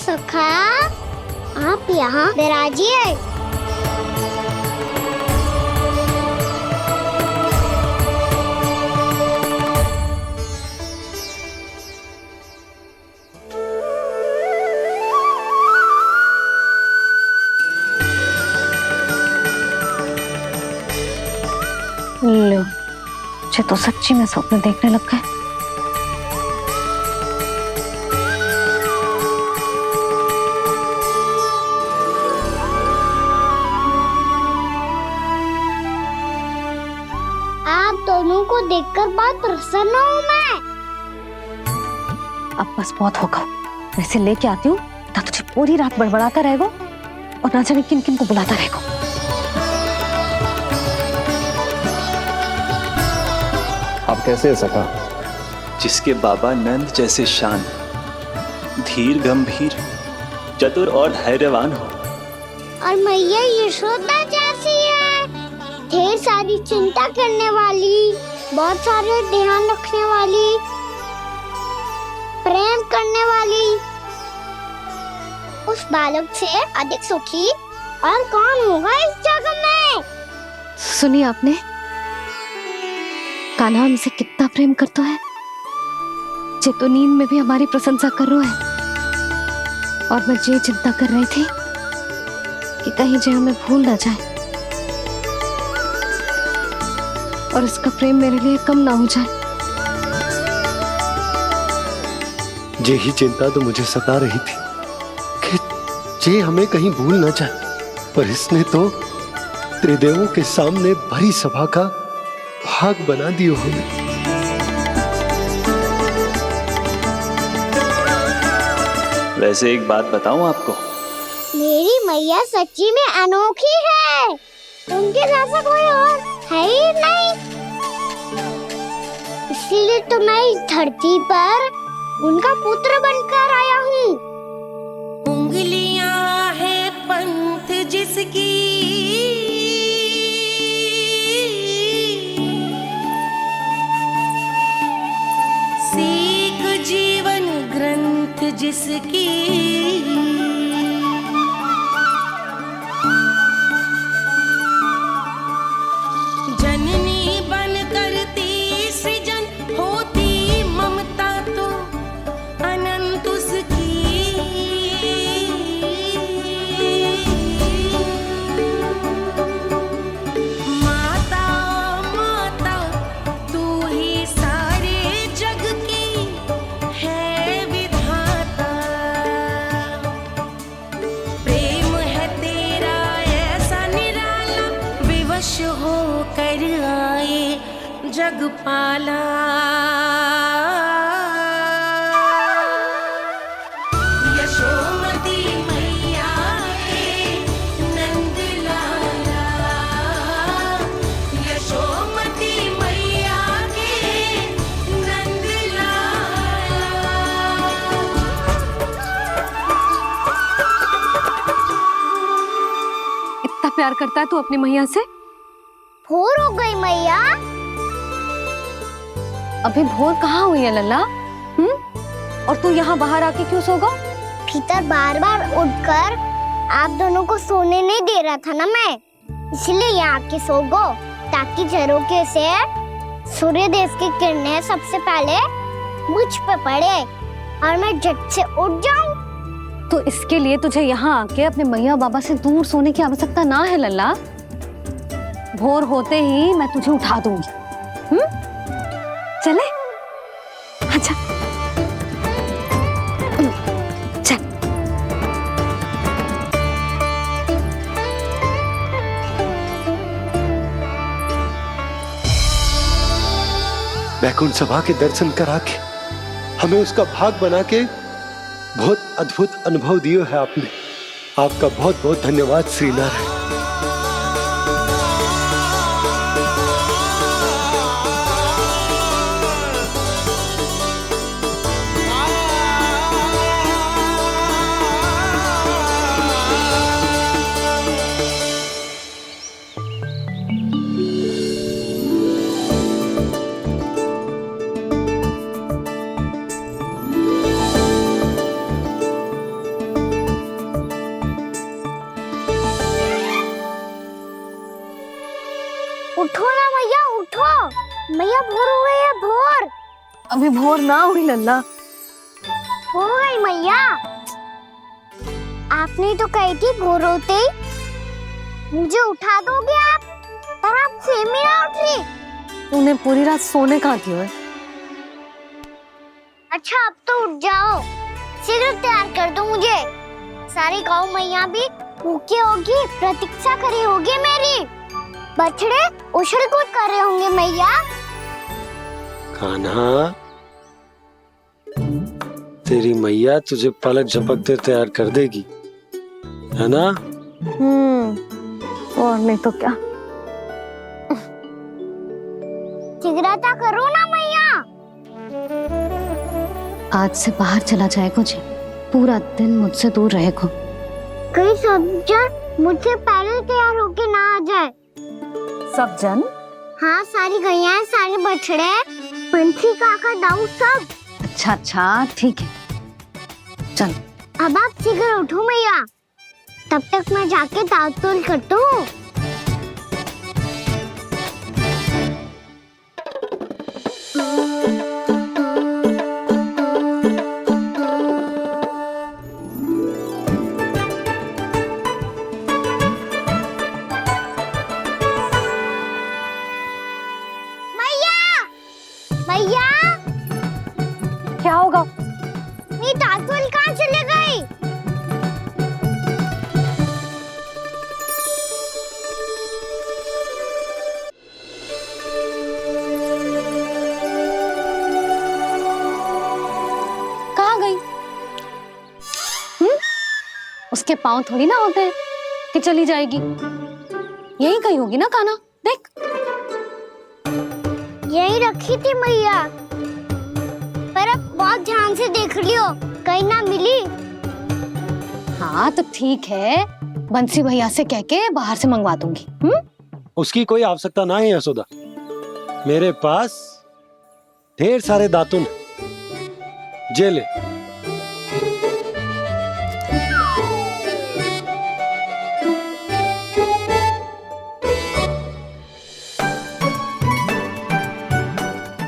सखा, आप यहाँ विराजिए। लो, मुझे तो सच्ची में स्वप्न देखने लग गए। आप दोनों को देखकर बहुत प्रसन्न हूँ मैं। अब बस बहुत होगा, मैं इसे लेके आती हूँ ना, तुझे पूरी रात बड़बड़ाता रहेगा और ना जाने किन किन को बुलाता रहेगा। आप कैसे है सखा? जिसके बाबा नंद जैसे शांत, धीर गंभीर, चतुर और धैर्यवान हो, और मैया यशोदा जैसी है, ढेर सारी चिंता करने वाली, बहुत सारे ध्यान रखने वाली, प्रेम करने वाली। उस बालक से अधिक सुखी और कौन होगा इस जगत में? सुनिए आपने, कान्हा हमसे कितना प्रेम करता है, जे तो नींद में भी हमारी प्रशंसा कर रहा है। और मैं ये चिंता कर रही थी कि कहीं जे हमें भूल ना जाए और इसका प्रेम मेरे लिए कम ना हो जाए। यही चिंता तो मुझे सता रही थी कि जे हमें कहीं भूल ना जाए, पर इसने तो त्रिदेवों के सामने भरी सभा का भाग बना दियो हमें। वैसे एक बात बताऊं आपको, मेरी मैया सच्ची में अनोखी है, उनके जैसा कोई और है ही नहीं। इसलिए तो मैं इस धरती पर उनका पुत्र बनकर आया हूँ। उंगलियां है पंथ जिसकी, सीख जीवन ग्रंथ जिसकी, जननी बन करती सृजन होती ममता तो अनंत उसकी। माता माता तू ही सारे जग की है विधाता, प्रेम है तेरा ऐसा निराला, विवश हो कर आए जग पाला। यशोमती मैया के नंद लाला, यशोमती मैया के नंद लाला। इतना प्यार करता है तू अपनी मैया से? भोर हो गई मैया। अभी भोर कहाँ हुई है लल्ला? और तू यहाँ बाहर आके क्यों सो गया? भीतर बार बार उठकर आप दोनों को सोने नहीं दे रहा था ना मैं, इसलिए यहाँ आके सो गो, ताकि झरोखे से सूर्य देव की किरणें सबसे पहले मुझ पे पड़े और मैं झट से उठ जाऊं। तो इसके लिए तुझे यहाँ आके अपने मैया बाबा से दूर सोने की आवश्यकता ना है लल्ला। भोर होते ही मैं तुझे उठा दूंगी। चले? अच्छा चल। वैकुंठ सभा के दर्शन करा के हमें उसका भाग बना के बहुत अद्भुत अनुभव दियो है आपने। आपका बहुत बहुत धन्यवाद श्रीनारायण। मैया भोर हो गई है, भोर अभी भोर ना हुई लल्ला। हो गई मैया। आपने तो कही थी भोर होते ही मुझे उठा दोगे आप, पर आप सेम ही ना उठ रही। तूने पूरी रात सोने कहाँ की है? अच्छा अब तो उठ जाओ, शीघ्र तैयार कर दो मुझे। सारी गौ मैया भी भूखी होगी, प्रतीक्षा करी होगी मेरी। बछड़े उछल कूद कर रहे होंगे मैया। कान्हा, तेरी मैया तुझे पलक झपकते तैयार कर देगी, है ना? और नहीं तो क्या। शीघ्रता करो ना मैया। आज से बाहर चला जाएगा जी, पूरा दिन मुझसे दूर रहेगा। कहीं सब जन मुझसे पहले तैयार होके ना आ जाए। सब जन? हाँ, सारी गैया, सारे बछड़े, पंछी, काका, दाऊ सब। अच्छा अच्छा ठीक है, चल। अब आप शीघ्र उठो मैया, तब तक मैं जाके ताल-तोल करता हूँ। मैया, मैया, क्या होगा? मेरी ताल-तोल कहाँ चले गई? कहाँ गई? उसके पाँव थोड़ी ना होते हैं कि चली जाएगी। यही कहीं होगी ना कान्हा, देख। यही रखी थी मैया, पर अब बहुत ध्यान से देख लियो, कहीं ना मिली। हाँ तो ठीक है, बंसी भैया से कह के बाहर से मंगवा दूंगी। उसकी कोई आवश्यकता ना है यशोदा, मेरे पास ढेर सारे दातुन हैं। जे ले।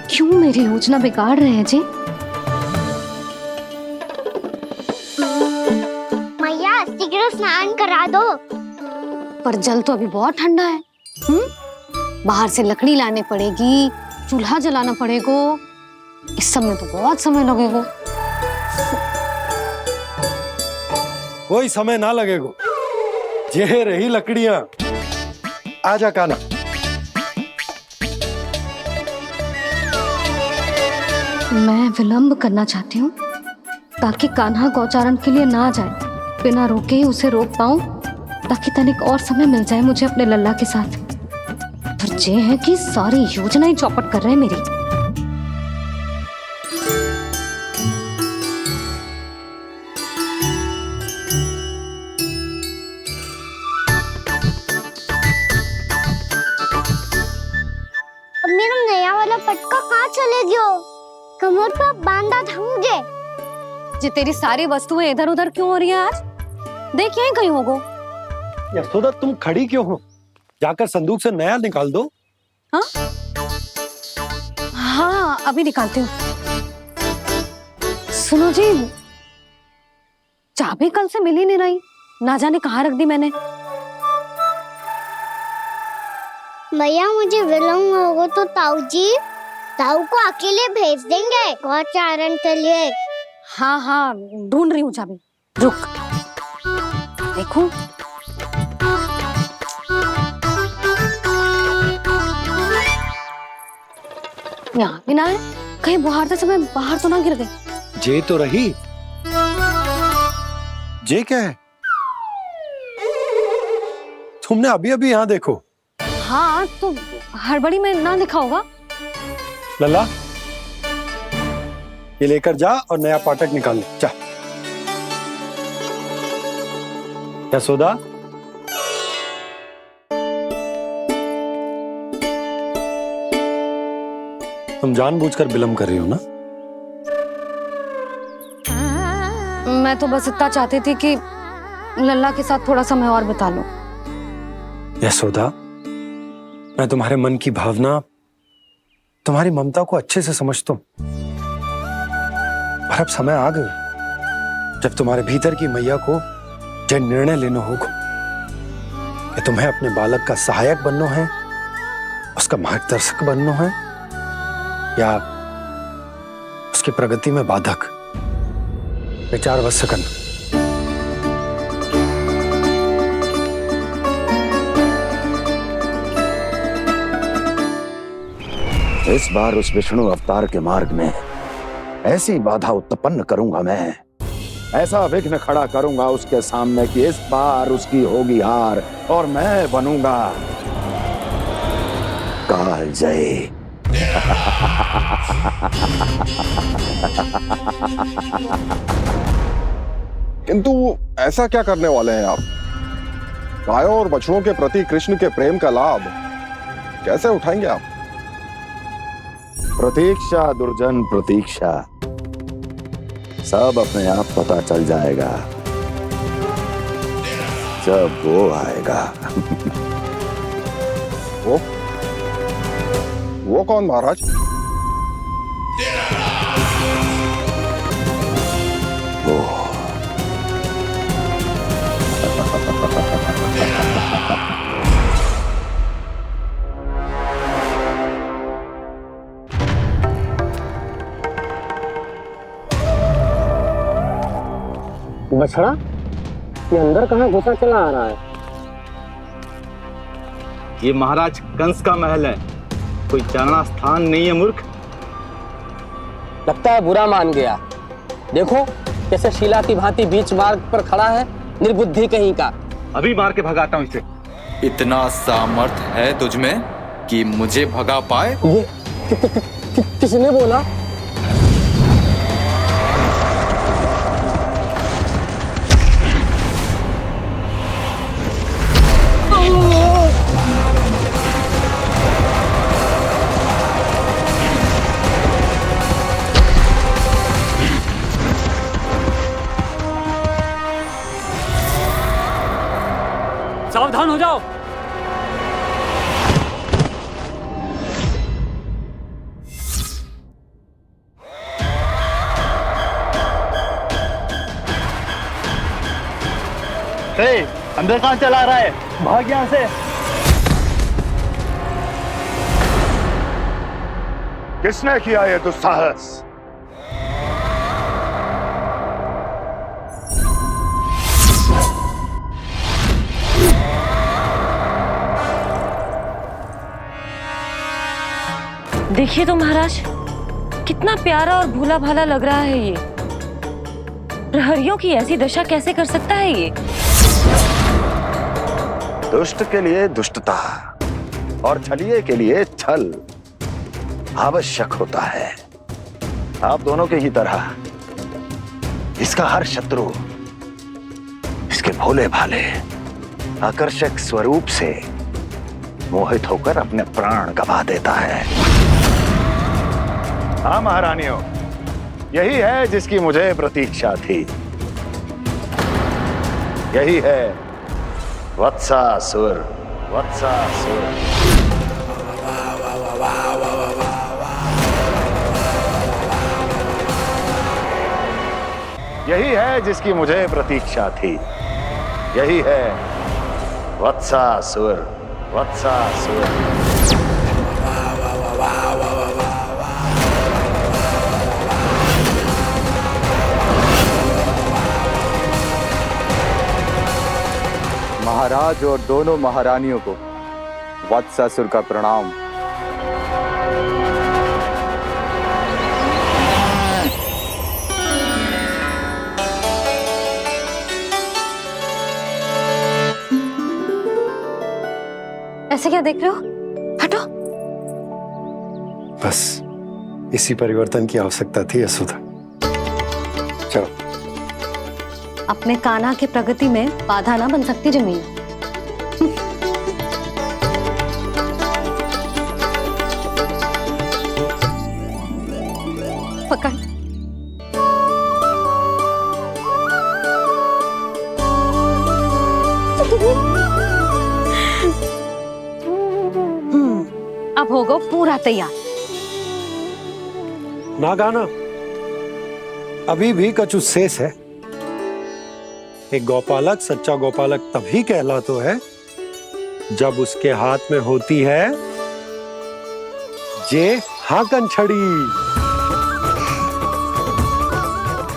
क्यों मेरी योजना बिगाड़ रहे हैं जी? मैया शीघ्र स्नान करा दो। पर जल तो अभी बहुत ठंडा है। बाहर से लकड़ी लाने पड़ेगी, चूल्हा जलाना पड़ेगा, इस सब में तो बहुत समय लगेगा। कोई समय ना लगेगा, ये रही लकड़ियां। आजा कान्हा। मैं विलंब करना चाहती हूँ ताकि कान्हा गौचारण के लिए ना जाए, बिना रोके ही उसे रोक पाऊं, ताकि तनिक और समय मिल जाए मुझे अपने लल्ला के साथ। पर ये है कि सारी योजना ही चौपट कर रहे हैं मेरी। अब मेरा नया वाला पटका कहाँ चले गयो? कमर पर बांधा था मुझे। जी तेरी सारी वस्तुएं इधर उधर क्यों हो रही है आज? देख यहीं कहीं होगो। यशोदा तुम खड़ी क्यों हो? जाकर संदूक से नया निकाल दो। हाँ हाँ अभी निकालती हूँ। सुनो जी, चाबी कल से मिल ही नहीं रही, ना जाने कहाँ रख दी मैंने। भैया मुझे विलम्ब होगा तो ताऊ को अकेले भेज देंगे गौचारण के लिए। हाँ हाँ ढूंढ रही हूँ चाबी, रुक। देखो यहाँ भी ना है, कहीं बुहारते समय बाहर तो ना गिर गई। जे तो रही। जे क्या है? तुमने अभी अभी यहाँ देखो। हाँ तो हड़बड़ी में ना लिखा होगा। लल्ला, ये लेकर जा और नया पाठक निकाल ले, जा। यशोदा, तुम जानबूझकर विलंब कर रही हो ना? मैं तो बस इतना चाहती थी कि लल्ला के साथ थोड़ा समय और बिता लूं। यशोदा, मैं तुम्हारे मन की भावना तुम्हारी ममता को अच्छे से समझता हूं, पर अब समय आ गया जब तुम्हारे भीतर की मैया को यह निर्णय लेना होगा कि तुम्हें अपने बालक का सहायक बनना है, उसका मार्गदर्शक बनना है, या उसकी प्रगति में बाधक। विचार अवश्य करना। इस बार उस विष्णु अवतार के मार्ग में ऐसी बाधा उत्पन्न करूंगा मैं, ऐसा विघ्न खड़ा करूंगा उसके सामने कि इस बार उसकी होगी हार और मैं बनूंगा कालजयी। किंतु ऐसा क्या करने वाले हैं आप? गायों और बछड़ों के प्रति कृष्ण के प्रेम का लाभ कैसे उठाएंगे आप? प्रतीक्षा दुर्जन प्रतीक्षा, सब अपने आप पता चल जाएगा जब वो आएगा। वो कौन महाराज? वो बछड़ा, ये अंदर कहाँ घुसा चला आ रहा है? ये महाराज कंस का महल है, कोई चारणा स्थान नहीं है मूर्ख। लगता है बुरा मान गया। देखो कैसे शिला की भांति बीच मार्ग पर खड़ा है, निर्बुद्धि कहीं का। अभी मार के भगाता हूँ इसे। इतना सामर्थ है तुझमें कि मुझे भगा पाए? ये किसने बोला? सावधान हो जाओ। अंदर कहाँ चला रहा है? भाग यहाँ से। किसने किया ये दुस्साहस? देखिए तो महाराज, कितना प्यारा और भोला भाला लग रहा है ये। प्रहरियों की ऐसी दशा कैसे कर सकता है ये? दुष्ट के लिए दुष्टता और छलिए के लिए छल आवश्यक होता है। आप दोनों के ही तरह इसका हर शत्रु इसके भोले भाले आकर्षक स्वरूप से मोहित होकर अपने प्राण गंवा देता है। हाँ महारानियों, यही है जिसकी मुझे प्रतीक्षा थी। यही है वत्सासुर। वत्सासुर यही है जिसकी मुझे प्रतीक्षा थी। यही है वत्सासुर। वत्सासुर महाराज और दोनों महारानियों को वत्सासुर का प्रणाम। ऐसे क्या देख रहे हो? हटो। बस इसी परिवर्तन की आवश्यकता थी यशोदा। चलो। अपने कान्हा के प्रगति में बाधा ना बन सकती जमीन। पकड़। अब होगा पूरा तैयार। ना गाना, अभी भी कछु शेष है। एक गौपालक सच्चा गौपालक तभी कहलाता है जब उसके हाथ में होती है जे हाकन छड़ी।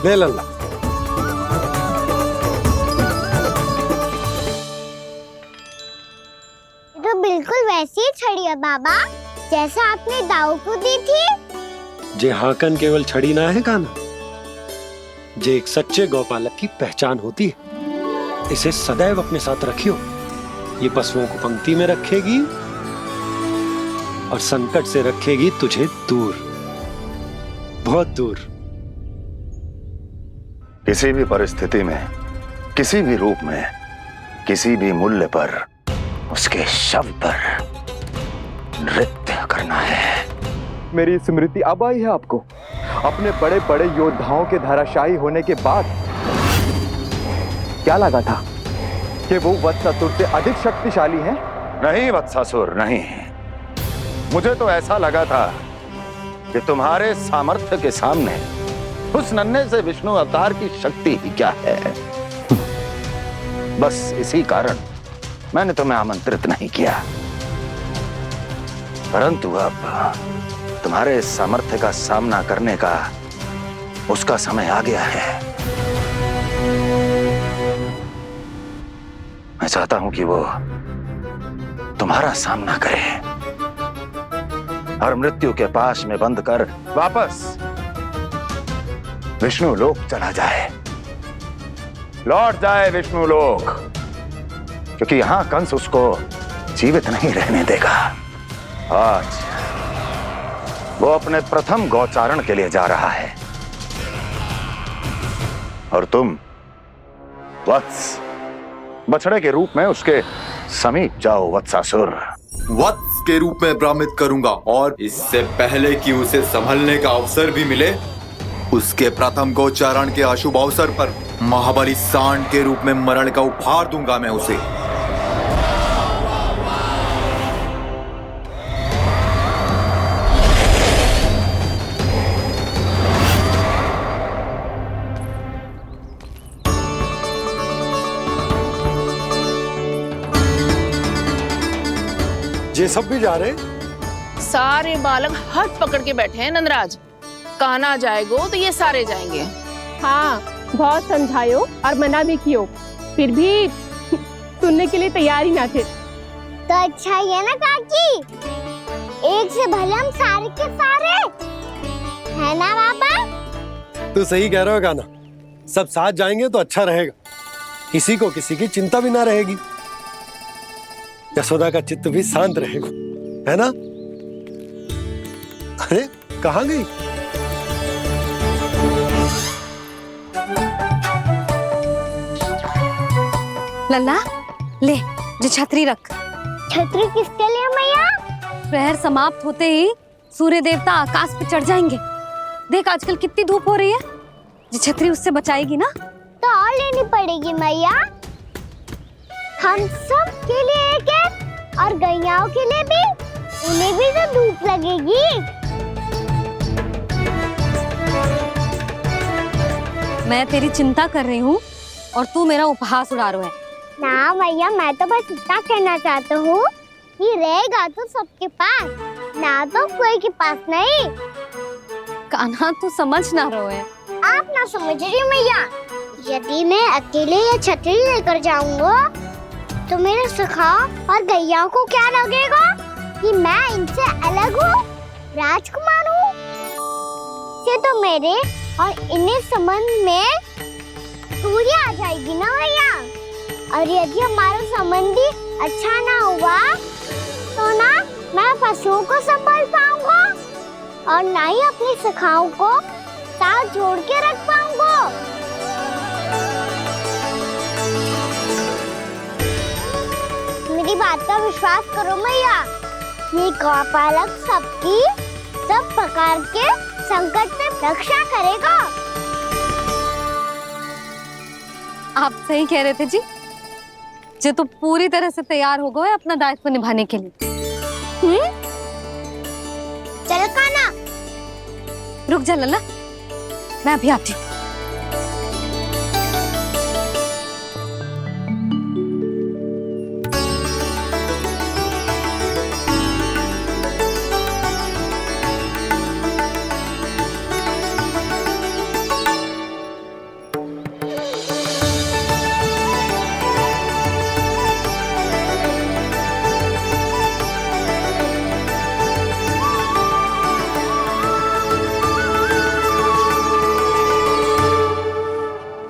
ले लल्ला। तो बिल्कुल वैसी ही छड़ी है बाबा जैसा आपने दाऊ को दी थी। जे हाकन केवल छड़ी ना है काना, जे एक सच्चे गौपालक की पहचान होती है। इसे सदैव अपने साथ रखियो। ये पशुओं को पंक्ति में रखेगी और संकट से रखेगी तुझे दूर, बहुत दूर। किसी भी परिस्थिति में, किसी भी रूप में, किसी भी मूल्य पर उसके शव पर नृत्य करना है। मेरी स्मृति अब आई है आपको? अपने बड़े बड़े योद्धाओं के धराशायी होने के बाद क्या लगा था कि वो वत्सासुर से अधिक शक्तिशाली हैं? नहीं वत्सासुर, नहीं। मुझे तो ऐसा लगा था कि तुम्हारे सामर्थ्य के सामने उस नन्हे से विष्णु अवतार की शक्ति ही क्या है। बस इसी कारण मैंने तुम्हें आमंत्रित नहीं किया। परंतु अब तुम्हारे सामर्थ्य का सामना करने का उसका समय आ गया है। मैं चाहता हूं कि वो तुम्हारा सामना करे और मृत्यु के पाश में बंद कर वापस विष्णु लोक चला जाए, लौट जाए विष्णु लोक, क्योंकि यहां कंस उसको जीवित नहीं रहने देगा। आज वो अपने प्रथम गौचारण के लिए जा रहा है और तुम वत्स बछड़े के रूप में उसके समीप जाओ वत्सासुर। वत्स के रूप में भ्रमित करूंगा और इससे पहले कि उसे संभलने का अवसर भी मिले, उसके प्रथम गोचारण के अशुभ अवसर पर महाबली सांड के रूप में मरण का उपहार दूंगा मैं उसे। ये सब भी जा रहे? सारे बालक हाथ पकड़ के बैठे हैं नंदराज। कान्हा जाएगो तो ये सारे जाएंगे। हाँ, बहुत समझायो और मना भी कियो, फिर भी सुनने के लिए तैयार ही ना थे। तो अच्छा ही है ना काकी, एक से भले हम सारे के सारे, है ना बाबा? तू सही कह रहा हो गाना, सब साथ जाएंगे तो अच्छा रहेगा, किसी को किसी की चिंता भी ना रहेगी, यशोदा का चित्त भी शांत रहेगा, है ना? अरे कहाँ गई? लल्ला ले, जो छतरी रख। छतरी किसके लिए मैया? प्रहर समाप्त होते ही सूर्य देवता आकाश पे चढ़ जाएंगे। देख आजकल कितनी धूप हो रही है, जो छतरी उससे बचाएगी ना। तो और लेनी पड़ेगी मैया, हम सब के लिए एक एक और गैयाओं के लिए भी, उन्हें भी तो धूप लगेगी। मैं तेरी चिंता कर रही हूँ और तू मेरा उपहास उड़ा रहा है। ना भैया, मैं तो बस इतना कहना चाहता हूँ कि रहेगा तो सबके पास, ना तो कोई के पास नहीं। कान्हा तू समझ ना रहो है। आप ना समझ रही मैया, यदि मैं अकेले ये छतरी लेकर जाऊंगा तो मेरे सखा और गैया को क्या लगेगा कि मैं इनसे अलग हूँ, राजकुमार हूँ। ये तो मेरे और इन्हें संबंध में दूरी आ जाएगी ना भैया। और यदि हमारा संबंधी अच्छा ना हुआ तो ना मैं पशुओं को संभाल पाऊंगा और ना ही अपनी सखाओं को साथ जोड़ के रख पाऊंगा। मेरी बात का विश्वास करो मैया, ये गौपालक सबकी सब प्रकार के संकट से रक्षा करेगा। आप सही कह रहे थे जी, जो तो पूरी तरह से तैयार हो गए अपना दायित्व निभाने के लिए। चल कान्हा, रुक जा लल्ला, मैं अभी आती हूँ।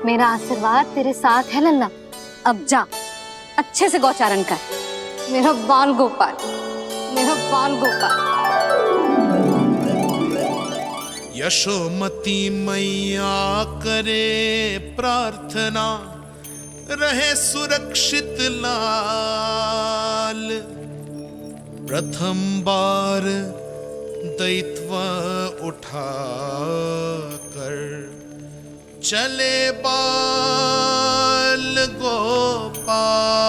मेरा आशीर्वाद तेरे साथ है लल्ला। अब जा, अच्छे से गौचारण कर। मेरा बाल गोपाल, मेरा बाल गोपाल। यशोमती मैया करे प्रार्थना, रहे सुरक्षित लाल। प्रथम बार दैत्व उठा कर चले बाल गोपाल।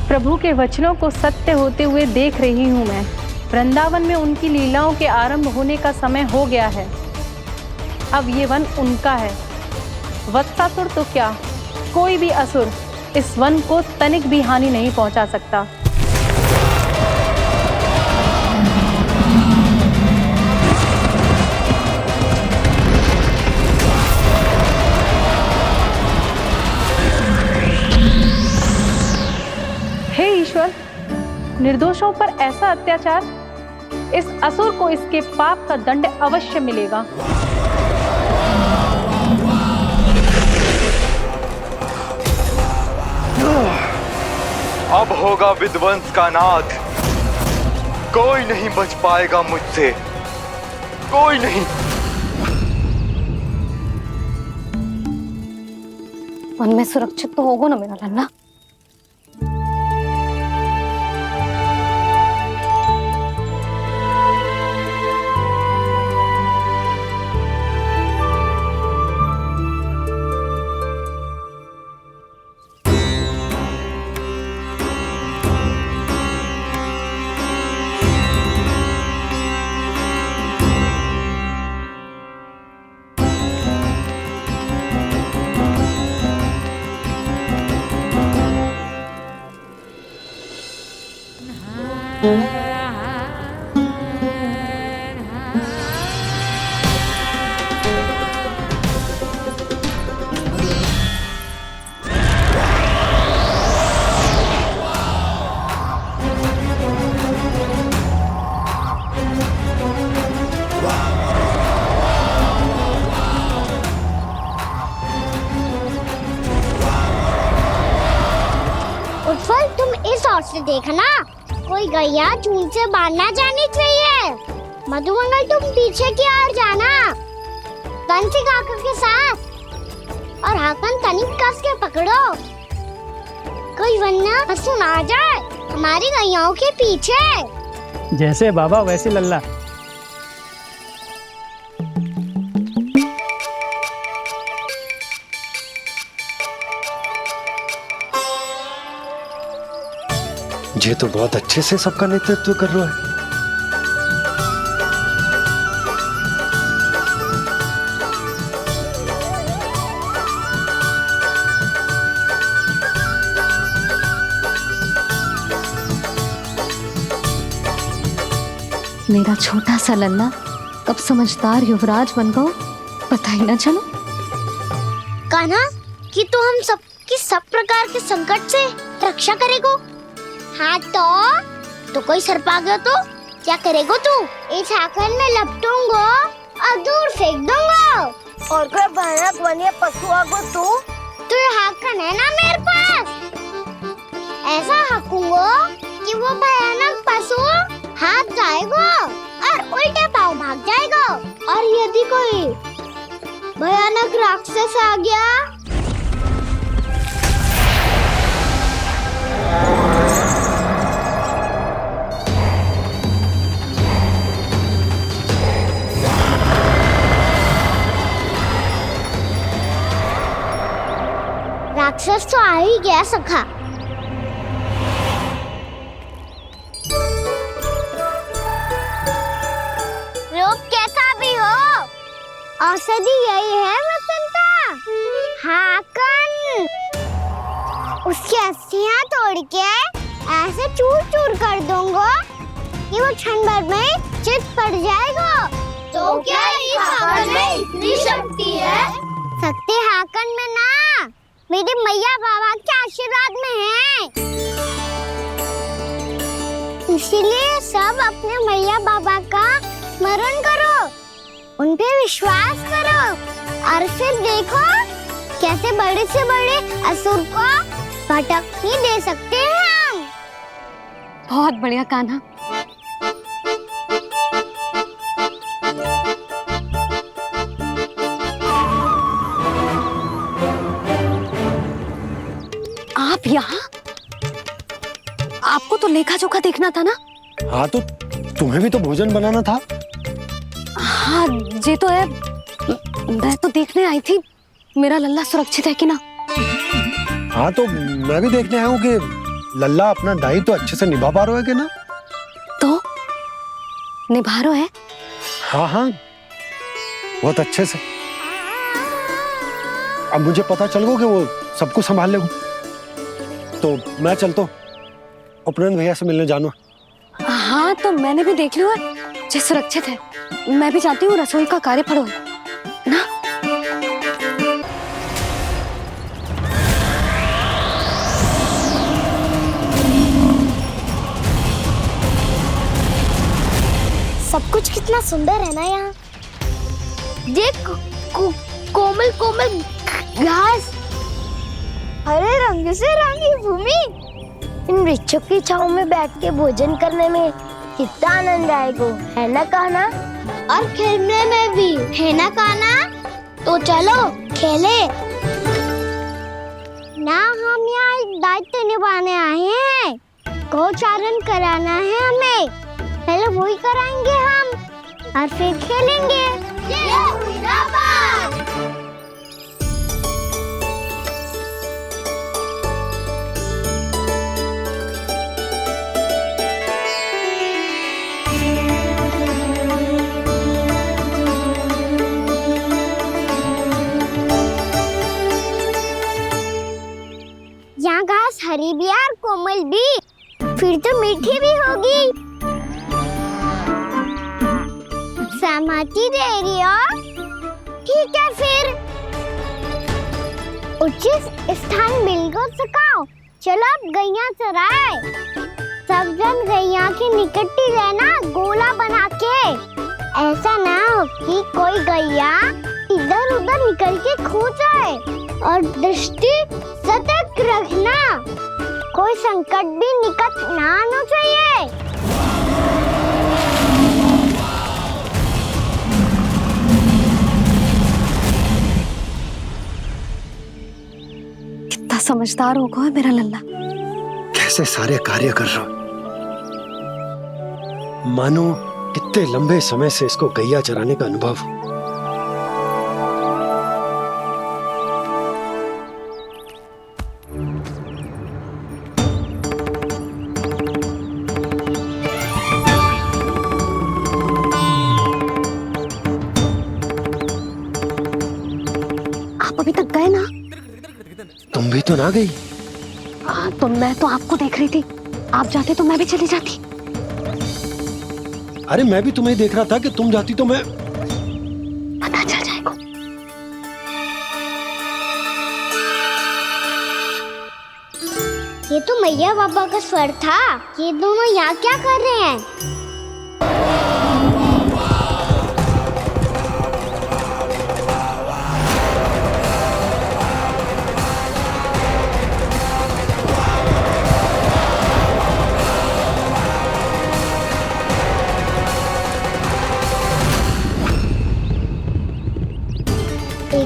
प्रभु के वचनों को सत्य होते हुए देख रही हूँ मैं। वृंदावन में उनकी लीलाओं के आरंभ होने का समय हो गया है। अब ये वन उनका है। वत्सासुर तो क्या, कोई भी असुर इस वन को तनिक भी हानि नहीं पहुंचा सकता। हे ईश्वर, निर्दोषों पर ऐसा अत्याचार, इस असुर को इसके पाप का दंड अवश्य मिलेगा। अब होगा विध्वंस का नाद। कोई नहीं बच पाएगा मुझसे, कोई नहीं। वन में सुरक्षित तो होगा ना मेरा लल्ला? उत्पल, तुम इस ओर से देखना, कोई गैया चून से बाहर ना जानी चाहिए। मधुमंगल, तुम पीछे की ओर जाना, कंसी काका के साथ, और हाकन तनिक कस के पकड़ो, कोई वरना असुर आ जाए हमारी गैयाओं के पीछे। जैसे बाबा वैसे लल्ला। ये तो बहुत अच्छे से सबका नेतृत्व कर रहा है। मेरा छोटा सा लल्ला कब समझदार युवराज बन गो, पता ही ना चलो। कान्हा, कि तू हम सबकी सब प्रकार के संकट से रक्षा करेगो। हाँ तो कोई सर्प आ गया तो क्या करेगो तू? इस हाकन में लपटूंगा और दूर फेंक दूंगा। और कोई भयानक वन्य पशु आगो तो तो ये हाकन है ना मेरे पास। ऐसा हाकूंगा कि वो भयानक पशु हाथ जाएगा और उल्टे पाँव भाग जाएगा। और यदि कोई भयानक राक्षस आ गया राक्षस तो आ ही गया सखा। रूप कैसा भी हो, औषधि यही है वसंता। हाकन उसकी अस्थियां तोड़ के ऐसे चूर चूर कर दूंगा कि वो क्षण भर में चित पड़ जाएगा। तो क्या इस हाकन में इतनी शक्ति है? शक्ति हाकन में ना, मेरे मैया बाबा के आशीर्वाद में है। इसीलिए सब अपने मैया बाबा का स्मरण करो, उन पे विश्वास करो और फिर देखो कैसे बड़े से बड़े असुर को भटक ही दे सकते हैं हम। बहुत बढ़िया कान्हा। आप यहाँ? आपको तो लेखा जोखा देखना था ना? हाँ तो तुम्हें भी तो भोजन बनाना था। हाँ ये तो है, मैं तो देखने आई थी मेरा लल्ला सुरक्षित है कि ना। हाँ तो मैं भी देखने आया हूँ कि लल्ला अपना दायित्व तो अच्छे से निभा पा रहा है कि ना। तो निभा रहा है? हाँ हाँ बहुत अच्छे से। अब मुझे पता चल गया कि वो सब कुछ संभाल लेगा। तो मैं चलता हूँ, उपनंद भैया से मिलने जाना। हाँ तो मैंने भी देख लिया जो सुरक्षित है। मैं भी चाहती हूँ रसोई का कार्य पड़ो ना। सब कुछ कितना सुंदर है ना यहाँ। देख कोमल कोमल घास, हरे रंग से रंगी भूमि। इन वृक्षों की छांव में बैठ के भोजन करने में कितना आनंद आएगा, है ना कान्हा? और खेलने में भी, है ना कान्हा? तो चलो खेले ना। हम यहाँ एक दायित्व निभाने आए हैं, गोचारण कराना है हमें। पहले वही कराएंगे हम और फिर खेलेंगे। यहाँ घास हरी भी और कोमल भी, फिर तो मीठी भी होगी। सहमति दे रही हो? ठीक है फिर उचित स्थान मिलकर सिखाओ। चलो अब गैया चराए। सब जन गैया के निकट ही रहना, गोला बना के। ऐसा ना हो कि कोई गैया इधर उधर निकल के खो जाए। और दृष्टि सतर्क रखना, कोई संकट भी निकट ना आना चाहिए। कितना समझदार होगा मेरा लल्ला। कैसे सारे कार्य कर रहा, मानो कितने लंबे समय से इसको गैया चराने का अनुभव हो। आप अभी तक गए ना? तुम भी तो ना गई। तो मैं तो आपको देख रही थी, आप जाते तो मैं भी चली जाती। अरे मैं भी तुम्हें देख रहा था कि तुम जाती तो मैं। पता चल जाएगा। ये तो मैया बाबा का स्वर था। ये दोनों यहाँ क्या कर रहे हैं?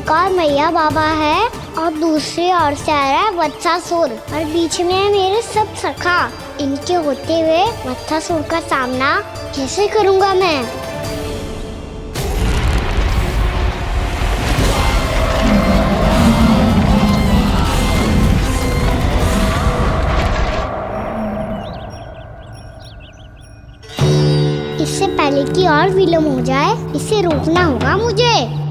एक और मैया बाबा है और दूसरी ओर से आ रहा है वत्सासुर और बीच में है मेरे सब सखा। इनके होते हुए वत्सासुर का सामना कैसे करूंगा मैं? इससे पहले कि और विलम्ब हो जाए, इसे रोकना होगा मुझे।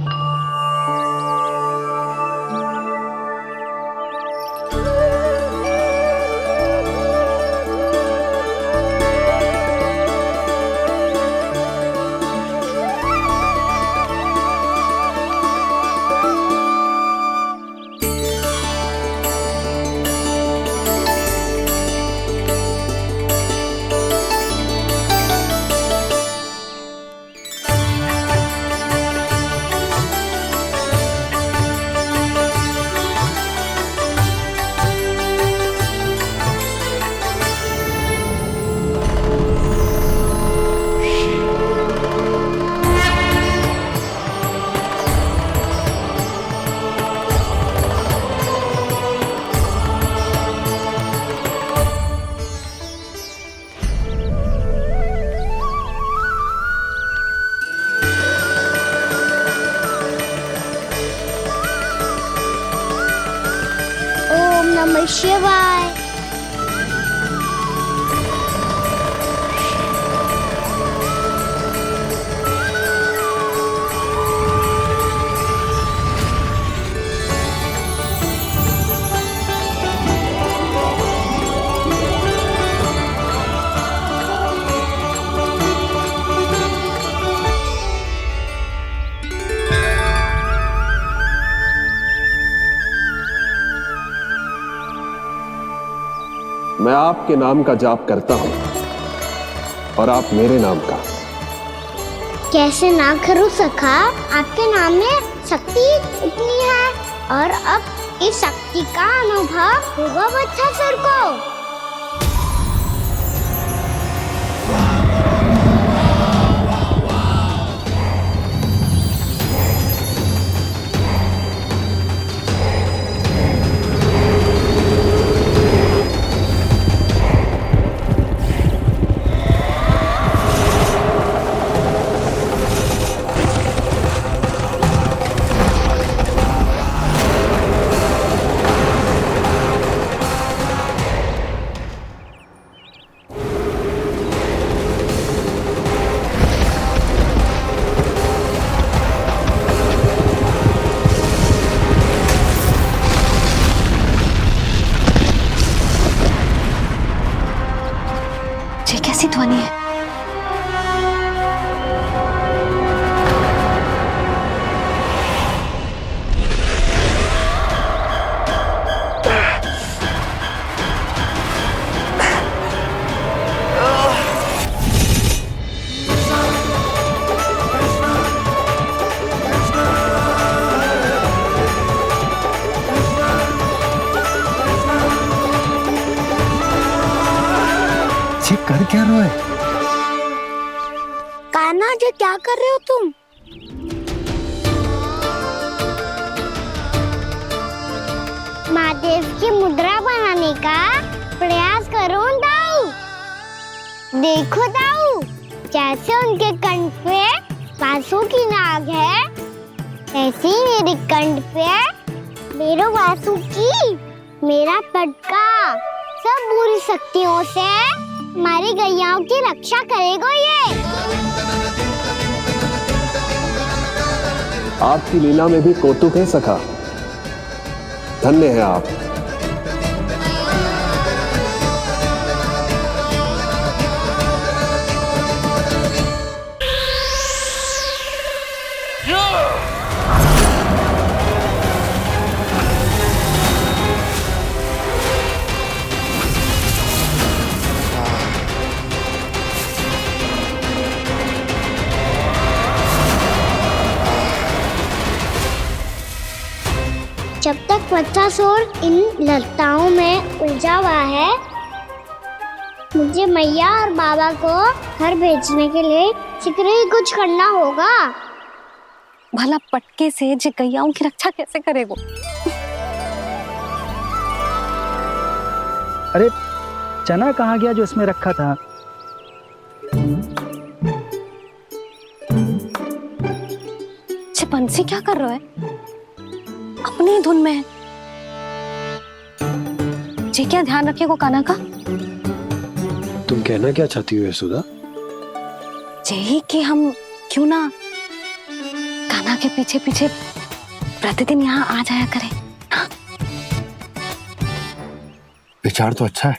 ओम नमः शिवाय। मैं आपके नाम का जाप करता हूं और आप मेरे नाम का। कैसे ना करूं सखा, आपके नाम में शक्ति इतनी है और अब इस शक्ति का अनुभव होगा वत्सासुर को। ये कैसी ध्वनि है? ये कर क्या रहे हो? कान्हा जी क्या कर रहे हो तुम? महादेव की मुद्रा बनाने का प्रयास करो दाऊ। देखो दाऊ, जैसे उनके कंठ पे बांसुरी की नाग है, ऐसे ही मेरे कंठ पे मेरो वासुकी, मेरा पटका सब बुरी शक्तियों से हमारी गैयाओं की रक्षा करेगा ये। आपकी लीला में भी कौतुक है सखा, धन्य है आप। जब तक वत्सासुर इन लताओं में उलझा हुआ है, मुझे मैया और बाबा को घर भेजने के लिए शीघ्र ही कुछ करना होगा। भला पटके से गैयाओं की रक्षा कैसे करेगो? अरे चना कहाँ गया जो इसमें रखा था? बंसी क्या कर रहा है? अपनी धुन में है। जी क्या ध्यान रखिएगा कान्हा का। तुम कहना क्या चाहती हो यशोदा? यही कि हम क्यों ना कान्हा के पीछे पीछे प्रतिदिन यहाँ आ जाया करें। हाँ? विचार तो अच्छा है।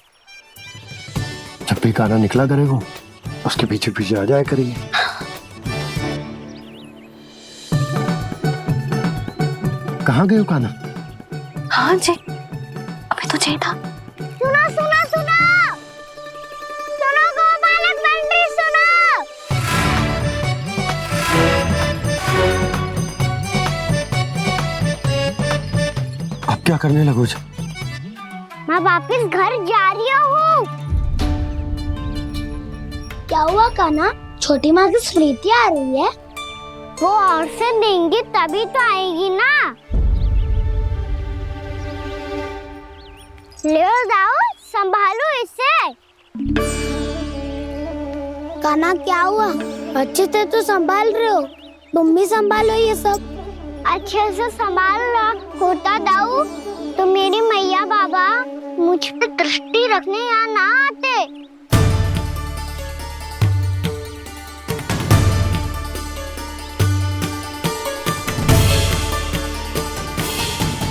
जब भी कान्हा निकला करेगा उसके पीछे पीछे आ जाया करेंगे। कहाँ गए हो कान्हा? हाँ जी, अभी तो चाहिए था। सुनो सुनो सुनो सुनो गोपालक बंटी सुनो। अब क्या करने लगो? मैं वापस घर जा रही हूँ। क्या हुआ कान्हा? छोटी माँ की स्मृति आ रही है। वो और से देंगी तभी तो आएगी ना। ले जाओ, संभालो इसे। कान्हा क्या हुआ? अच्छे से तो संभाल रहे हो, तुम भी संभालो ये सब। अच्छे से संभाल रहा होता दाऊ तो मेरी मैया बाबा मुझ पे दृष्टि रखने यहाँ ना आते।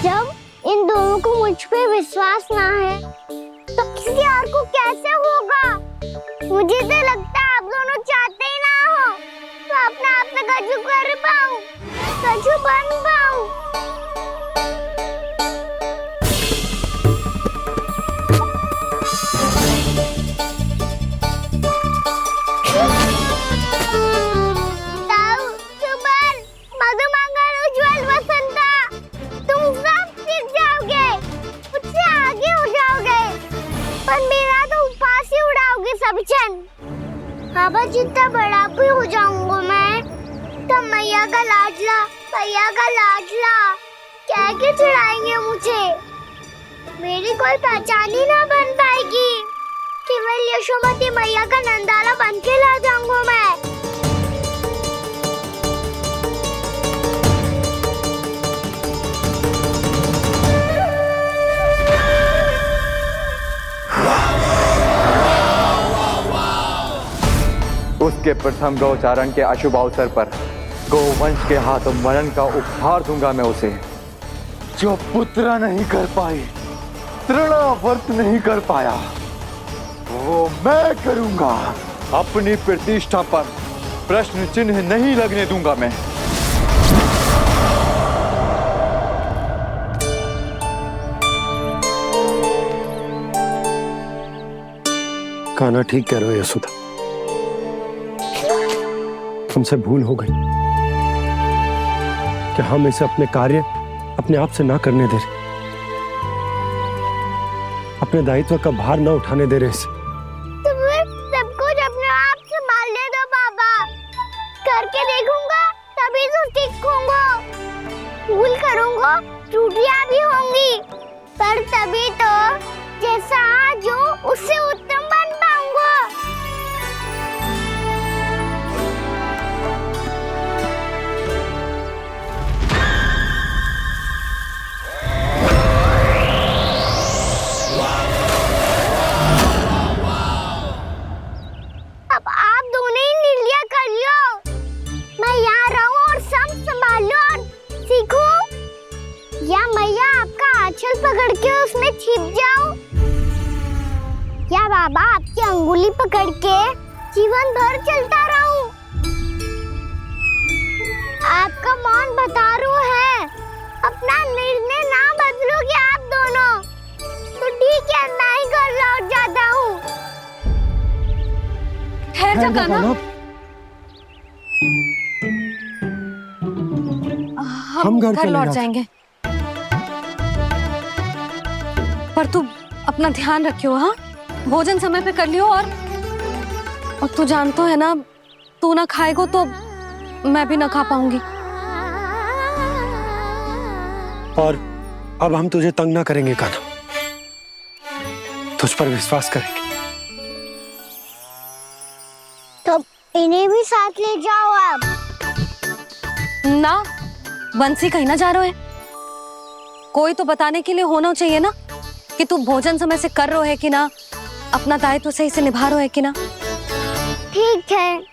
जब इन दोनों को मुझ पे विश्वास ना है तो किसी और को कैसे होगा? मुझे तो लगता है आप दोनों चाहते ही ना हो तो अपने आप से गजू कर पाऊं, गजू बन पाऊं। बाबा जितना बड़ा भी हो जाऊंगा मैं तो मैया का लाडला क्या के चढ़ाएंगे मुझे। मेरी कोई पहचान ही ना बन पाएगी। केवल यशोमती मैया का नंदाला बन के ला जाऊंगा मैं। उसके प्रथम गौचारण के अशुभ अवसर पर गोवंश के हाथों मरण का उपहार दूंगा मैं उसे। जो पुत्र नहीं कर पाई, तृणावर्त नहीं कर पाया, वो मैं करूंगा। अपनी प्रतिष्ठा पर प्रश्न चिन्ह नहीं लगने दूंगा मैं। कान्हा ठीक कह रहे हो यशोदा, हमसे भूल हो गई कि हम इसे अपने कार्य अपने आप से ना करने दे रहे, अपने दायित्व का भार ना उठाने दे रहे इसे। तो फिर सब कुछ अपने आप से संभालने दो बाबा। करके देखूंगा तभी तो सीखूंगा। भूल करूंगा, त्रुटियां भी होंगी, पर तभी तो जैसा आज हूँ उससे उत्तम बन पाऊंगा। अब आप दोनों ही निर्णय कर लो। मैं यहाँ रहूं और सब संभालूं और सीखूं, या मैया आपका आंचल पकड़ के उसमें छिप जाऊं, या बाबा आपकी अंगुली पकड़ के जीवन भर चलता रहूं। आपका मौन बतारू है। अपना निर्णय ना बदलोगे आप दोनों तो ठीक है, मैं ही घर लौट जाता हूँ। ठहर जा कान्हा। हम घर लौट जाएंगे, पर तू अपना ध्यान रखियो। हाँ, भोजन समय पे कर लियो। और तू जानतो है ना, तू ना खाएगो तो मैं भी ना खा पाऊंगी। और अब हम तुझे तंग ना करेंगे कान्हा, तुझ पर विश्वास करेंगे। तो इन्हें भी साथ ले जाओ अब। ना, बंसी कहीं ना जा रहे हैं। कोई तो बताने के लिए होना चाहिए ना कि तू भोजन समय से कर रहे है कि ना, अपना दायित्व सही से निभा रहे है कि ना। ठीक है।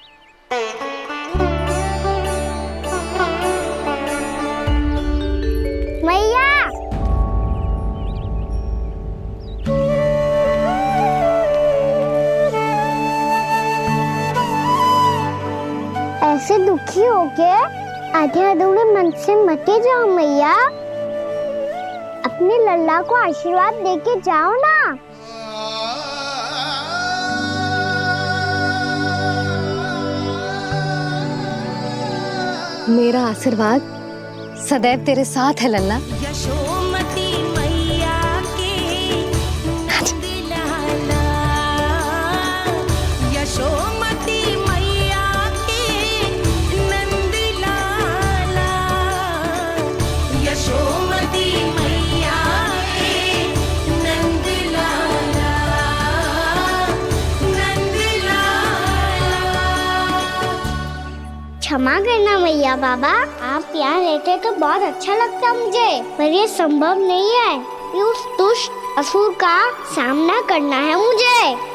मैया, ऐसे दुखी हो के आधे अधूरे मन से मत जाओ मैया, अपने लल्ला को आशीर्वाद देके जाओ ना। मेरा आशीर्वाद सदैव तेरे साथ है लल्ला। यशोमती मैया के नंद लाला, यशोमती मैया के नंद लाला, यशोमती मैया के नंद लाला, नंद लाला। क्षमा करना मैया बाबा, आप यहाँ रहते तो बहुत अच्छा लगता मुझे, पर ये संभव नहीं है। ये उस दुष्ट असुर का सामना करना है मुझे।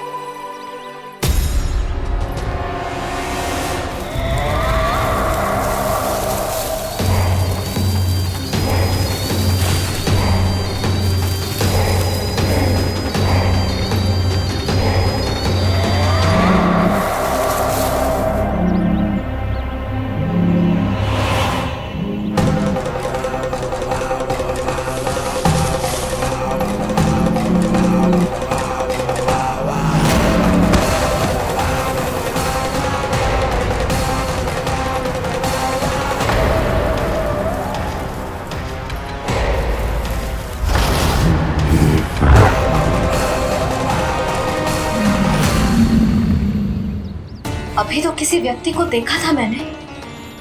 अभी तो किसी व्यक्ति को देखा था मैंने,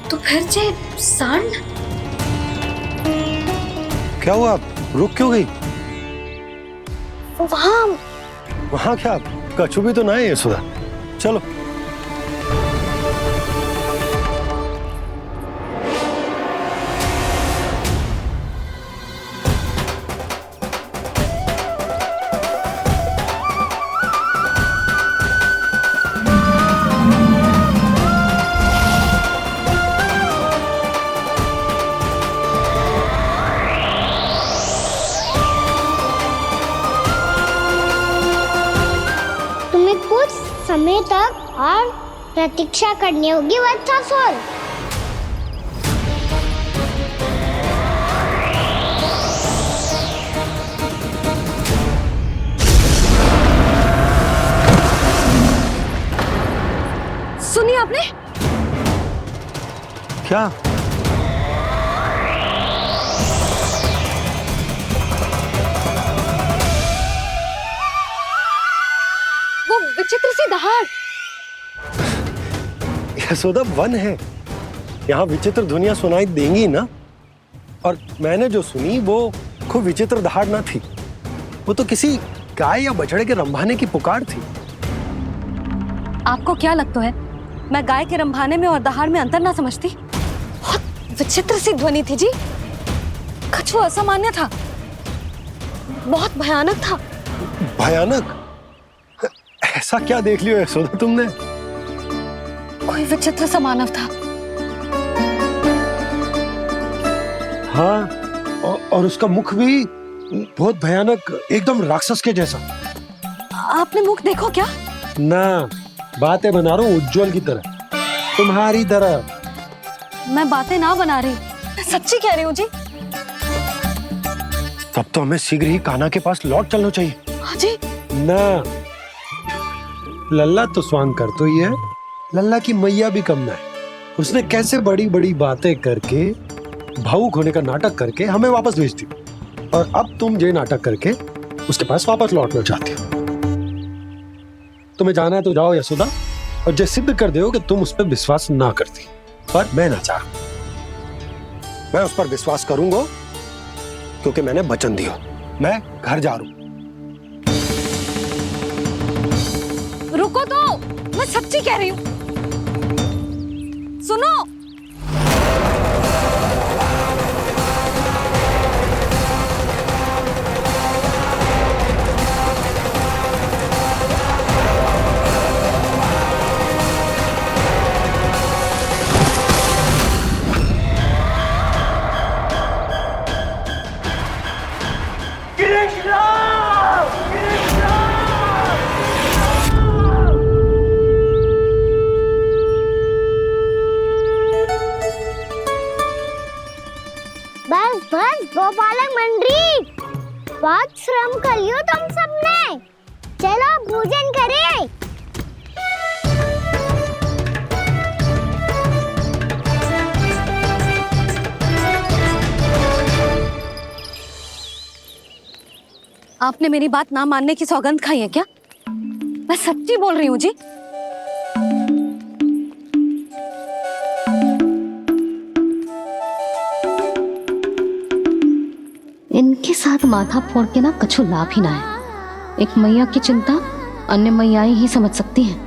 तो फिर जे सांड। क्या हुआ, रुक क्यों गई? वहाँ क्या कछु भी तो ना है यशोदा, चलो। कुछ समय तक और प्रतीक्षा करनी होगी वत्सासुर। सुनिए आपने क्या? वो विचित्र सी दहाड़। यशोदा, वन है, यहाँ विचित्र ध्वनियां सुनाई देंगी ना। और मैंने जो सुनी वो खूब विचित्र दहाड़ ना थी, वो तो किसी गाय या बछड़े के रंभाने की पुकार थी। आपको क्या लगता है मैं गाय के रंभाने में और दहाड़ में अंतर ना समझती? बहुत विचित्र सी ध्वनि थी जी, कुछ वो असामान्य था, बहुत भयानक था। भयानक? ऐसा क्या देख लियो यशोदा तुमने? कोई विचित्र सा मानव था। हाँ, और उसका मुख भी बहुत भयानक, एकदम राक्षस के जैसा। आपने मुख देखो क्या? ना, बातें बना रहा हूँ उज्जवल की तरह, तुम्हारी तरह। मैं बातें ना बना रही, मैं सच्ची कह रही हूँ जी। तब तो हमें शीघ्र ही कान्हा के पास लौट चलना चाहिए। हाँ जी। ना, लल्ला तो स्वांग कर तो ही है, लल्ला की मैया भी कम ना है। उसने कैसे बड़ी बड़ी बातें करके, भावुक होने का नाटक करके हमें वापस भेज दी, और अब तुम ये नाटक करके उसके पास वापस लौटना चाहती हो। तुम्हें जाना है तो जाओ यशोदा, और जो सिद्ध कर दो कि तुम उस पर विश्वास ना करती। पर मैं ना चाह, मैं उस पर विश्वास करूंगा, क्योंकि मैंने वचन दिया। मैं घर जा रहा हूं। रुको तो, मैं सच्ची कह रही हूँ। सुनो, बस बस गोपालक मंडली, बहुत श्रम कर लियो तुम सबने। चलो भोजन करें। आपने मेरी बात ना मानने की सौगंध खाई है क्या? मैं सच्ची बोल रही हूँ जी। इनके साथ माथा फोड़ के ना कछु लाभ ही ना है। एक मैया की चिंता अन्य मैयाएं ही समझ सकती हैं।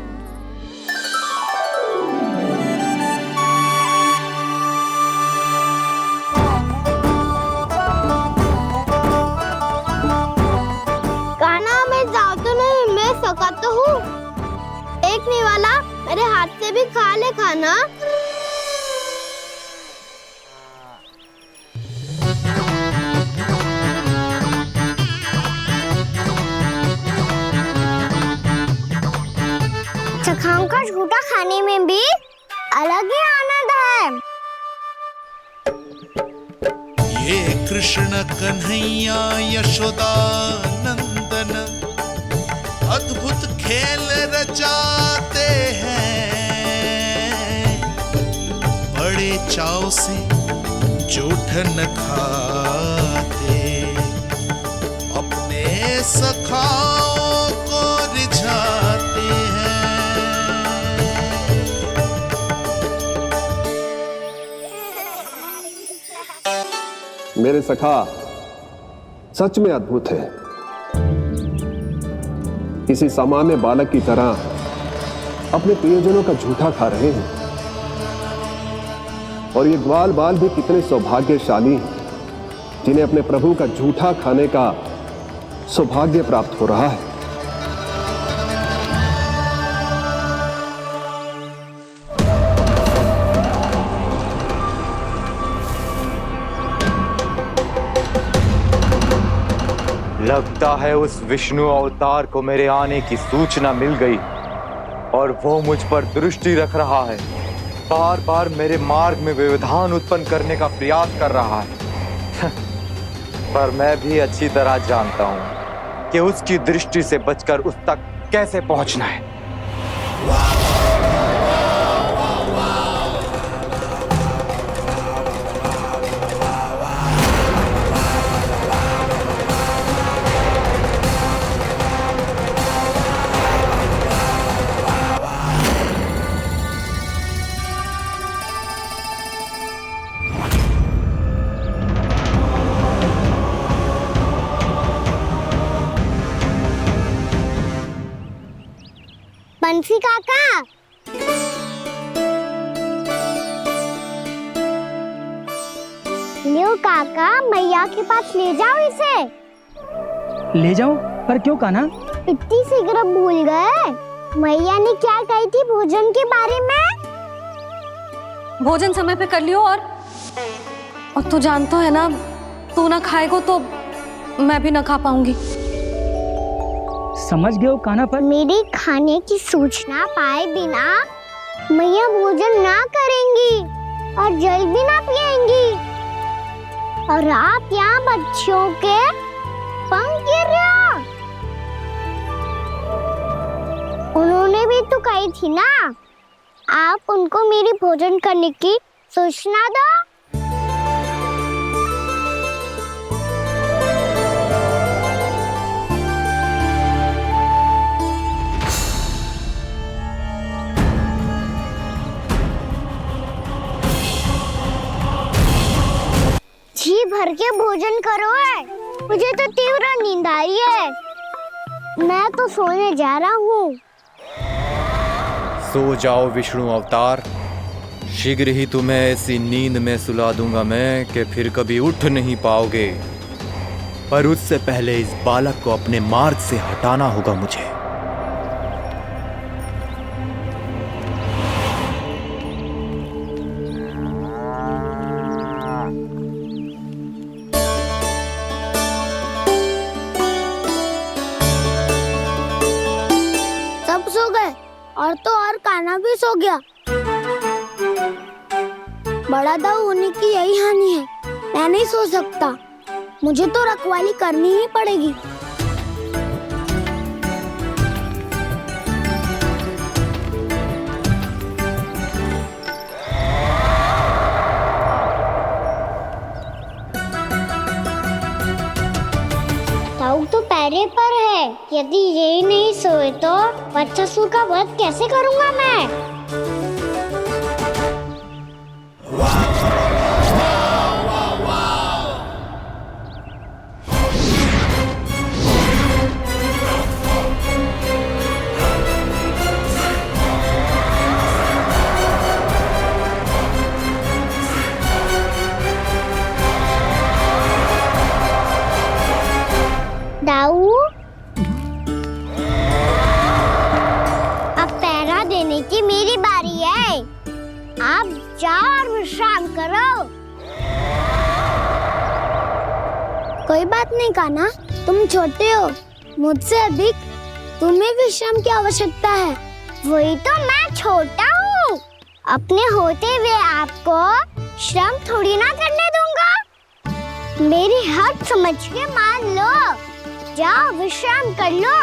कान्हा, मैं जाऊँ तो नहीं, मैं सका तो हूँ। एक नहीं वाला मेरे हाथ से भी खा ले खाना। चखाओं का झूठा खाने में भी अलग ही आनंद है। ये कृष्ण कन्हैया यशोदा नंदन अद्भुत खेल रचाते हैं, बड़े चाव से जूठन खाते, अपने सखाओं को रिझाते हैं। मेरे सखा सच में अद्भुत है। किसी सामान्य बालक की तरह अपने प्रियजनों का झूठा खा रहे हैं। और ये ग्वाल बाल भी कितने सौभाग्यशाली हैं जिन्हें अपने प्रभु का झूठा खाने का सौभाग्य प्राप्त हो रहा है। लगता है उस विष्णु अवतार को मेरे आने की सूचना मिल गई और वो मुझ पर दृष्टि रख रहा है। बार बार मेरे मार्ग में व्यवधान उत्पन्न करने का प्रयास कर रहा है। पर मैं भी अच्छी तरह जानता हूं कि उसकी दृष्टि से बचकर उस तक कैसे पहुंचना है। बंसी काका, लियो काका, मैया के पास ले जाओ इसे। ले जाओ? पर क्यों कान्हा? इतनी शीघ्र भूल गए? मैया ने क्या कही थी भोजन के बारे में? भोजन समय पे कर लियो। और तू जानता है ना, तू ना खाएगा तो मैं भी ना खा पाऊंगी। समझ गए हो कान्हा? पर मेरे खाने की सूचना पाए बिना मैया भोजन ना करेंगी और जल भी ना पिएंगी। और आप यहाँ बच्चों के पंख गिर रहे हो। उन्होंने भी तो कही थी ना, आप उनको मेरी भोजन करने की सूचना दो। जी भर के भोजन करो है। मुझे तो तीव्र नींद आई है। मैं तो सोने जा रहा हूँ। सो जाओ विष्णु अवतार, शीघ्र ही तुम्हें ऐसी नींद में सुला दूंगा मैं कि फिर कभी उठ नहीं पाओगे। पर उससे पहले इस बालक को अपने मार्ग से हटाना होगा मुझे। सब सो गए और तो और कान्हा भी सो गया। बड़ा दाऊ होने की यही हानि है। मैं नहीं सो सकता। मुझे तो रखवाली करनी ही पड़ेगी। दाऊ तो पैरे पर है। यदि यही नहीं सोए तो बच्चासुर का वध कैसे करूंगा मैं? दाऊ, अब पहरा देने की मेरी बारी है। आप जाओ और विश्राम करो। कोई बात नहीं कान्हा, तुम छोटे हो। मुझसे अधिक तुम्हें विश्राम की आवश्यकता है। वही तो, मैं छोटा हूँ। अपने होते हुए आपको श्रम थोड़ी ना करने दूंगा। मेरी हद समझ के मान लो। जाओ विश्राम कर लो।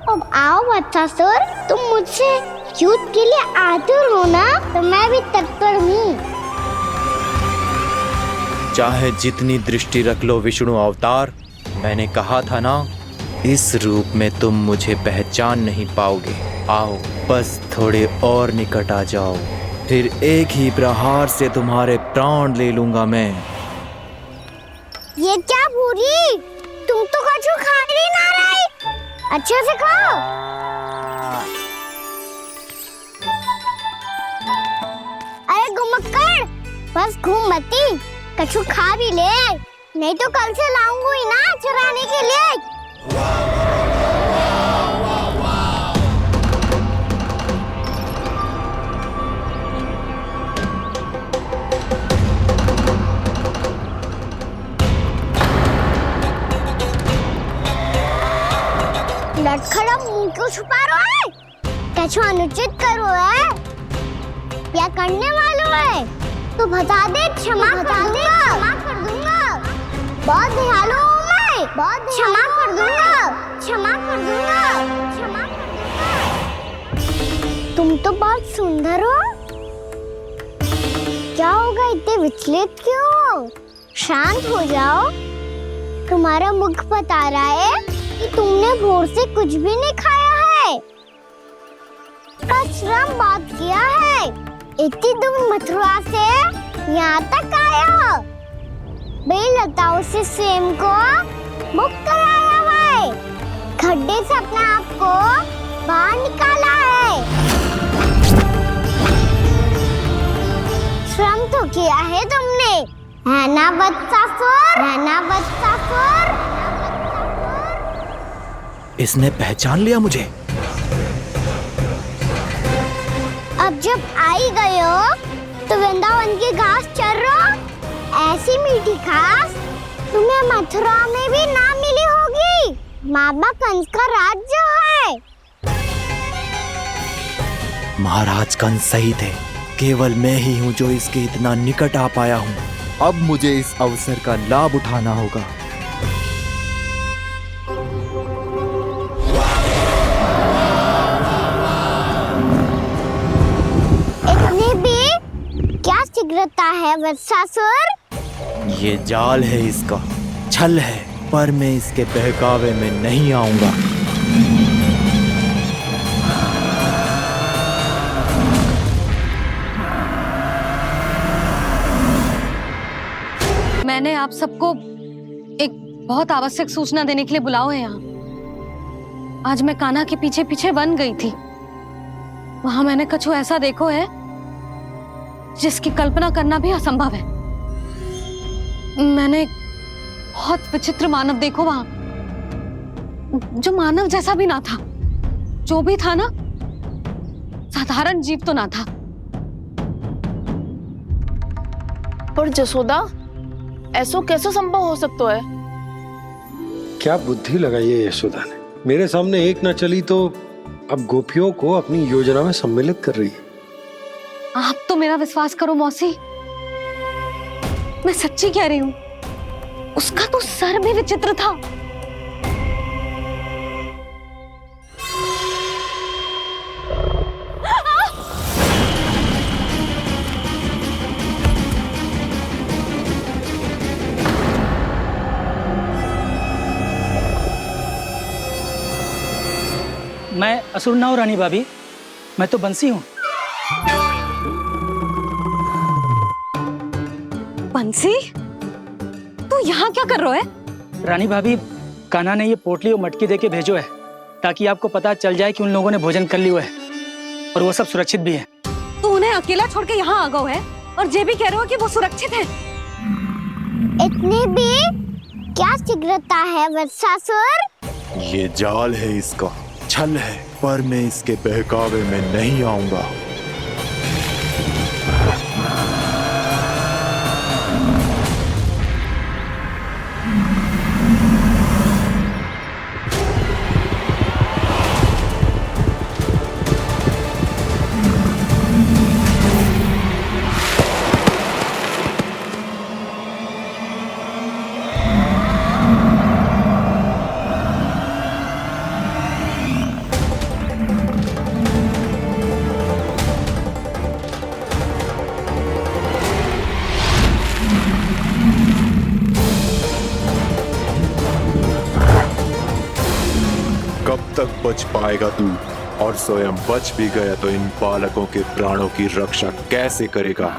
अब आओ बच्चासुर, तुम मुझसे युद्ध के लिए आतुर हो ना? तो मैं भी तत्पर हूँ। चाहे जितनी दृष्टि रख लो विष्णु अवतार, मैंने कहा था ना, इस रूप में तुम मुझे पहचान नहीं पाओगे। आओ, बस थोड़े और निकट आ जाओ, फिर एक ही प्रहार से तुम्हारे प्राण ले लूंगा मैं। ये क्या भूरी? तुम तो कछु खा ही ना रही। अच्छे से खाओ। अरे घुमक्कड़, बस घूम मती, कछु खा भी ले, नहीं तो कल से लाऊंगी ना चुराने के लिए। लटखड़ा मुंह क्यों छुपा रहा है? कछु अनुचित करो है या करने वालों है तो बता दे, क्षमा कर दूंगा। बहुत दयालु हूँ मैं, बहुत क्षमा कर दूंगा। तुम तो बहुत सुंदर हो। क्या होगा, इतने विचलित क्यों हो? शांत हो जाओ। तुम्हारा मुख बता रहा है कि तुमने भोर से कुछ भी नहीं खाया है। श्रम बात किया है। इतनी दूर मथुरा से यहाँ तक आया हो। बेलताओं से सेम को मुक्त कराया हुआ है। खड्डे से अपने आप को बाहर निकाला है। श्रम तो किया है तुमने, है ना बच्चासुर? इसने पहचान लिया मुझे। अब जब आई गए हो तो वृंदावन की घास चर रहो। ऐसी मीठी घास तुम्हें मथुरा में भी ना मिली होगी। मामा कंस का राज्य है। महाराज कंस सही थे, केवल मैं ही हूँ जो इसके इतना निकट आ पाया हूँ। अब मुझे इस अवसर का लाभ उठाना होगा। इतने भी क्या शीघ्रता है वत्सासुर? ये जाल है इसका, छल है, पर मैं इसके बहकावे में नहीं आऊंगा। मैंने आप सबको एक बहुत आवश्यक सूचना देने के लिए बुलाओ है यहाँ। आज मैं कान्हा के पीछे पीछे वन गई थी। वहां मैंने कछु ऐसा देखो है जिसकी कल्पना करना भी असंभव है। मैंने बहुत विचित्र मानव देखो वहां, जो मानव जैसा भी ना था। जो भी था ना, साधारण जीव तो ना था। पर जसोदा, ऐसो कैसे संभव हो सकता है? क्या बुद्धि लगाई है यशोदा ने। मेरे सामने एक ना चली तो अब गोपियों को अपनी योजना में सम्मिलित कर रही है। आप तो मेरा विश्वास करो मौसी, मैं सच्ची कह रही हूं। उसका तो सर भी विचित्र था। मैं असुर ना हूं रानी भाभी, मैं तो बंसी हूँ। बंसी, तू यहाँ क्या कर रहा है? रानी भाभी, कान्हा ने ये पोटली और मटकी देके भेजो है ताकि आपको पता चल जाए कि उन लोगों ने भोजन कर लिया है और वो सब सुरक्षित भी है। तू उन्हें अकेला छोड़ के यहाँ आ गया है और ये भी कह रहे हो कि वो सुरक्षित है। इतनी भी क्या शीघ्रता है वत्सासुर? ये जाल है, इसका छल है, पर मैं इसके बहकावे में नहीं आऊंगा। कब तक बच पाएगा तू? और स्वयं बच भी गया तो इन बालकों के प्राणों की रक्षा कैसे करेगा?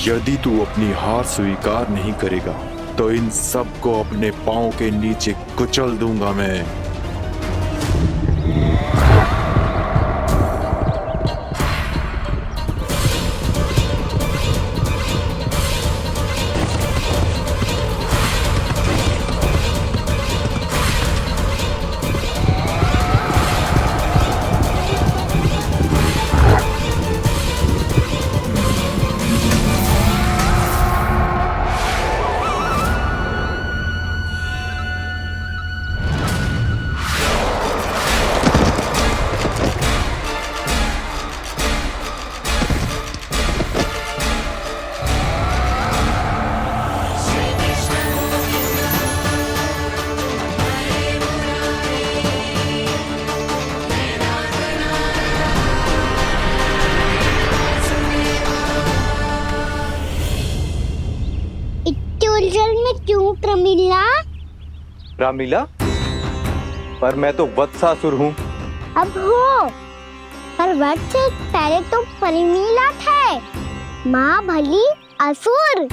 यदि तू अपनी हार स्वीकार नहीं करेगा तो इन सबको अपने पांव के नीचे कुचल दूंगा मैं। उलझन में क्यों प्रमिला? रामलीला, पर मैं तो वत्सासुर हूँ। अब हो, पर वट से पहले तो परिमीला थे, माँ भली असुर।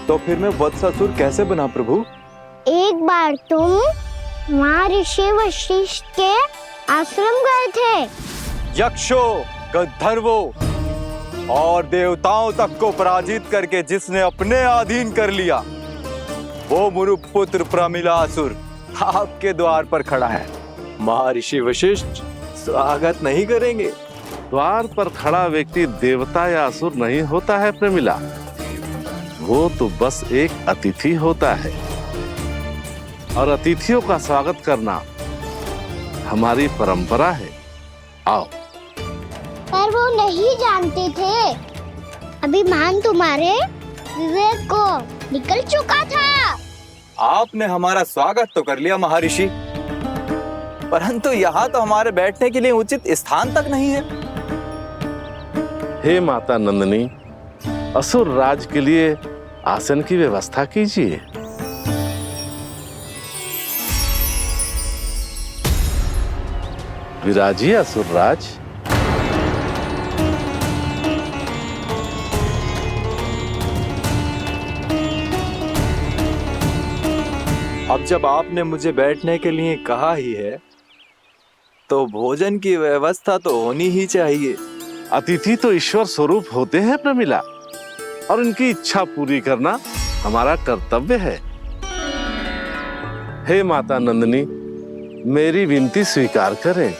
तो फिर मैं वत्सासुर कैसे बना प्रभु? एक बार तुम वहाँ ऋषि वशिष्ठ के आश्रम गए थे। यक्षो, गंधर्वो और देवताओं तक को पराजित करके जिसने अपने अधीन कर लिया, वो मुरुपुत्र प्रमिलासुर आपके द्वार पर खड़ा है। महर्षि वशिष्ठ स्वागत नहीं करेंगे? द्वार पर खड़ा व्यक्ति देवता या असुर नहीं होता है प्रमिला, वो तो बस एक अतिथि होता है और अतिथियों का स्वागत करना हमारी परंपरा है। आओ। पर वो नहीं जानते थे, अभिमान तुम्हारे विवेक को निकल चुका था। आपने हमारा स्वागत तो कर लिया महर्षि, परंतु यहाँ तो हमारे बैठने के लिए उचित स्थान तक नहीं है। हे माता नंदिनी, असुर राज के लिए आसन की व्यवस्था कीजिए। विराजिए असुर राज। अब जब आपने मुझे बैठने के लिए कहा ही है तो भोजन की व्यवस्था तो होनी ही चाहिए। अतिथि तो ईश्वर स्वरूप होते हैं प्रमिला, और उनकी इच्छा पूरी करना हमारा कर्तव्य है। हे माता नंदिनी, मेरी विनती स्वीकार करें।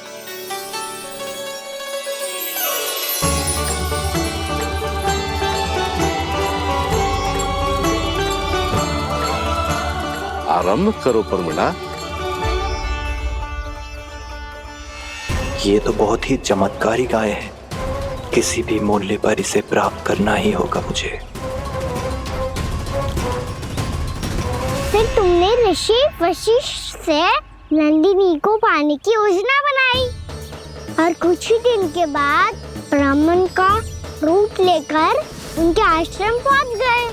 आरंभ करो प्रमिला। ये तो बहुत ही चमत्कारी गाय है, किसी भी मूल्य पर इसे प्राप्त करना ही होगा मुझे। फिर तुमने ऋषि वशिष्ठ से नंदिनी को पाने की योजना बनाई और कुछ ही दिन के बाद ब्राह्मण का रूप लेकर उनके आश्रम पहुंच गए।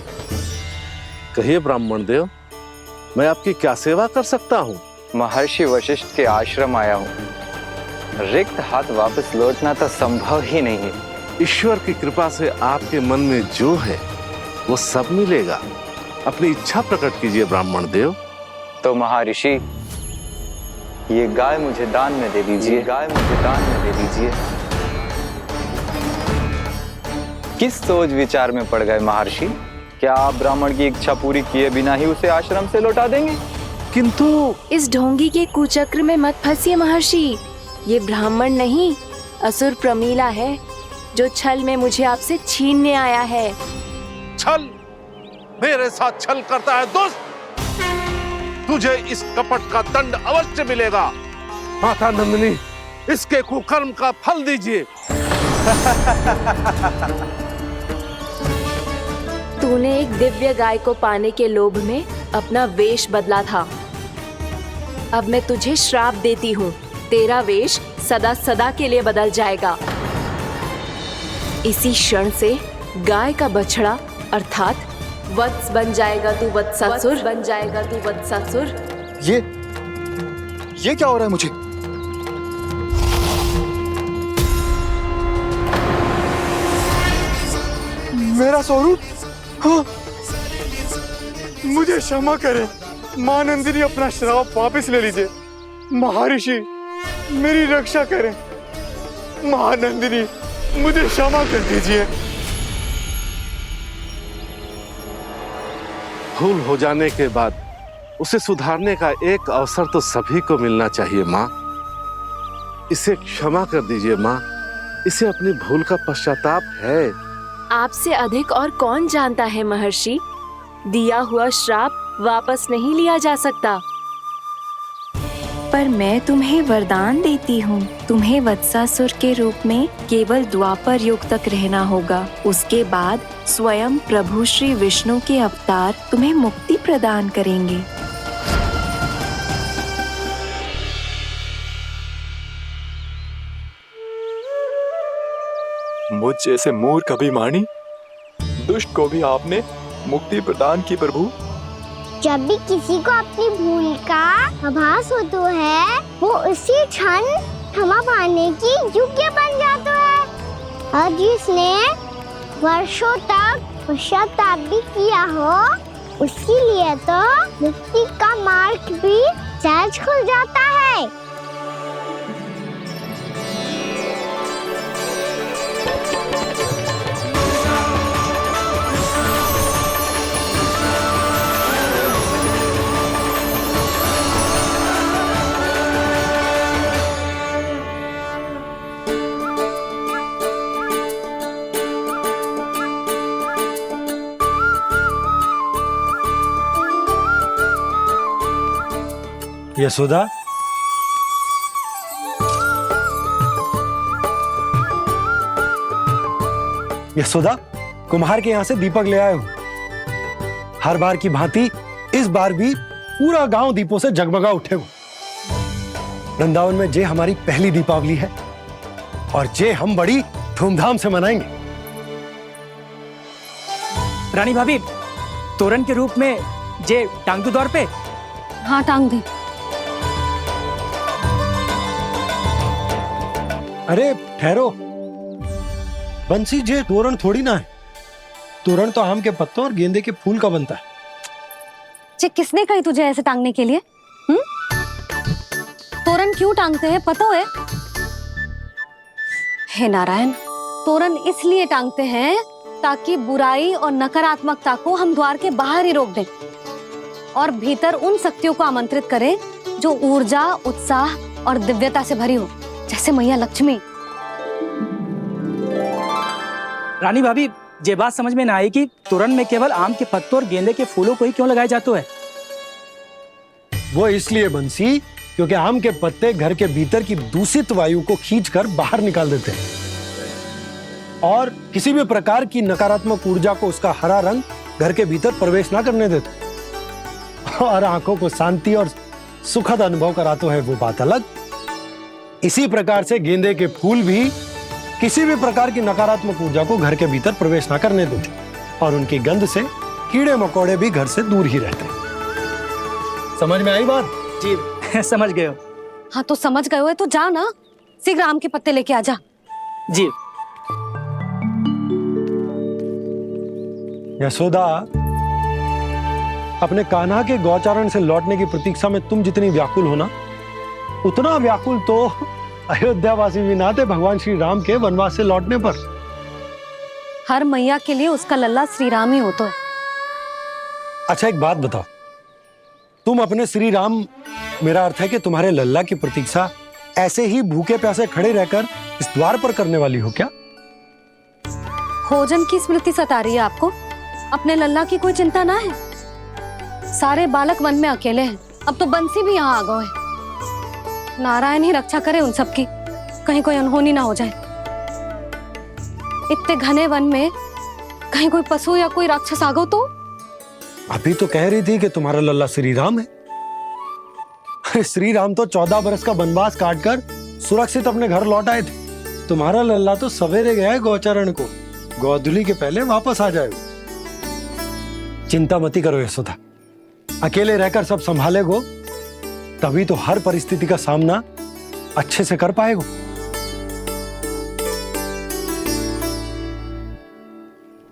कहिए ब्राह्मण देव, मैं आपकी क्या सेवा कर सकता हूँ? महर्षि वशिष्ठ के आश्रम आया हूँ। रिक्त हाथ वापस लौटना तो संभव ही नहीं है। ईश्वर की कृपा से आपके मन में जो है वो सब मिलेगा। अपनी इच्छा प्रकट कीजिए ब्राह्मण देव। तो महर्षि, ये गाय मुझे दान में दे दीजिए। गाय मुझे दान में दे दीजिए। किस सोच विचार में पड़ गए महर्षि? क्या आप ब्राह्मण की इच्छा पूरी किए बिना ही उसे आश्रम से लौटा देंगे? किंतु इस ढोंगी के कुचक्र में मत फंसिए महर्षि। ये ब्राह्मण नहीं, असुर प्रमीला है जो छल में मुझे आपसे छीनने आया है। छल? मेरे साथ छल करता है दुष्ट? तुझे इस कपट का दंड अवश्य मिलेगा। माता नंदिनी, इसके कुकर्म का फल दीजिए। तूने एक दिव्य गाय को पाने के लोभ में अपना वेश बदला था। अब मैं तुझे श्राप देती हूँ, तेरा वेश सदा सदा के लिए बदल जाएगा। इसी क्षण से गाय का बछड़ा अर्थात वत्स बन जाएगा तू वत्सासुर। बन जाएगा तू वत्सासुर। ये क्या हो रहा है मुझे? मेरा स्वरूप? हाँ। मुझे क्षमा करें मां नंदिनी, अपना श्राप वापस ले लीजिए। महर्षि, मेरी रक्षा करें। मां नंदिनी, मुझे क्षमा कर दीजिए। भूल हो जाने के बाद उसे सुधारने का एक अवसर तो सभी को मिलना चाहिए माँ। इसे क्षमा कर दीजिए माँ, इसे अपनी भूल का पश्चाताप है। आपसे अधिक और कौन जानता है महर्षि, दिया हुआ श्राप वापस नहीं लिया जा सकता। पर मैं तुम्हें वरदान देती हूँ, तुम्हें वत्सासुर के रूप में केवल द्वापर युग तक रहना होगा। उसके बाद स्वयं प्रभु श्री विष्णु के अवतार तुम्हें मुक्ति प्रदान करेंगे। मुझ जैसे मूर्ख अभिमानी दुष्ट को भी आपने मुक्ति प्रदान की प्रभु। जब भी किसी को अपनी भूल का आभास होता है, वो उसी क्षण क्षमा पाने की योग्य बन जाता है। और जिसने वर्षों तक पश्चाताप भी किया हो, उसके लिए तो मुक्ति का मार्ग भी सहज खुल जाता है। यशोदा, यशोदा, कुम्हार के यहाँ से दीपक ले आया हूँ। हर बार की भांति इस बार भी पूरा गांव दीपों से जगमगा उठे हो। वृंदावन में जे हमारी पहली दीपावली है और जे हम बड़ी धूमधाम से मनाएंगे। रानी भाभी, तोरण के रूप में जे टांग दो द्वार पे। हाँ, टांग दे। अरे ठहरो, बंसी, जे तोरण थोड़ी ना है। तोरण तो आम के पत्तों और गेंदे के फूल का बनता है। जे किसने कही तुझे ऐसे टांगने के लिए? तोरण क्यों टांगते हैं पता है? हे नारायण, तोरण इसलिए टांगते हैं ताकि बुराई और नकारात्मकता को हम द्वार के बाहर ही रोक दें और भीतर उन शक्तियों को आमंत्रित करें जो ऊर्जा, उत्साह और दिव्यता से भरी हो, जैसे मैया लक्ष्मी। रानी भाभी, ये बात समझ में ना आई कि तोरण में केवल आम के पत्तों और गेंदे के फूलों को ही क्यों लगाए जाते हैं? वो इसलिए बंसी, क्योंकि आम के पत्ते घर के भीतर की दूषित वायु को खींचकर बाहर निकाल देते हैं और किसी भी प्रकार की नकारात्मक ऊर्जा को उसका हरा रंग घर के भीतर प्रवेश ना करने देते और आंखों को शांति और सुखद अनुभव कराते हैं, वो बात अलग। इसी प्रकार से गेंदे के फूल भी किसी भी प्रकार की नकारात्मक ऊर्जा को घर के भीतर प्रवेश ना करने देते और उनकी गंध से कीड़े मकोड़े भी घर से दूर ही रहते हैं। समझ में आई बात? जी समझ गए हो। हाँ तो समझ गए हो तो जा ना, शीघ्र आम के पत्ते लेके आ जा। जी। यशोदा, अपने कान्हा के गौचारण से लौटने की प्रतीक्षा में तुम जितनी व्याकुल हो ना, उतना व्याकुल तो अयोध्यावासी भी ना थे भगवान श्री राम के वनवास से लौटने पर। हर मैया के लिए उसका लल्ला श्री राम ही होता है। अच्छा एक बात बताओ, तुम अपने श्री राम, मेरा अर्थ है कि तुम्हारे लल्ला की प्रतीक्षा ऐसे ही भूखे प्यासे खड़े रहकर इस द्वार पर करने वाली हो क्या? भोजन की स्मृति सता रही है आपको? अपने लल्ला की कोई चिंता ना है। सारे बालक वन में अकेले हैं, अब तो बंसी भी यहाँ आ गए हैं। नारायण ही रक्षा करे उन सबकी, कहीं कोई अनहोनी ना हो जाए। इतने घने वन में कहीं कोई पशु या कोई राक्षस आ गो तो? अभी तो कह रही थी कि तुम्हारा लल्ला श्री राम है। श्री राम तो 14 बरस का वनवास काटकर सुरक्षित अपने घर लौट आए थे। तुम्हारा लल्ला तो सवेरे गया है गौचरण को, गोधूली के पहले वापस आ जाएगा। चिंता मती करो यशोदा, अकेले रहकर सब संभालेगो तभी तो हर परिस्थिति का सामना अच्छे से कर पाएगो।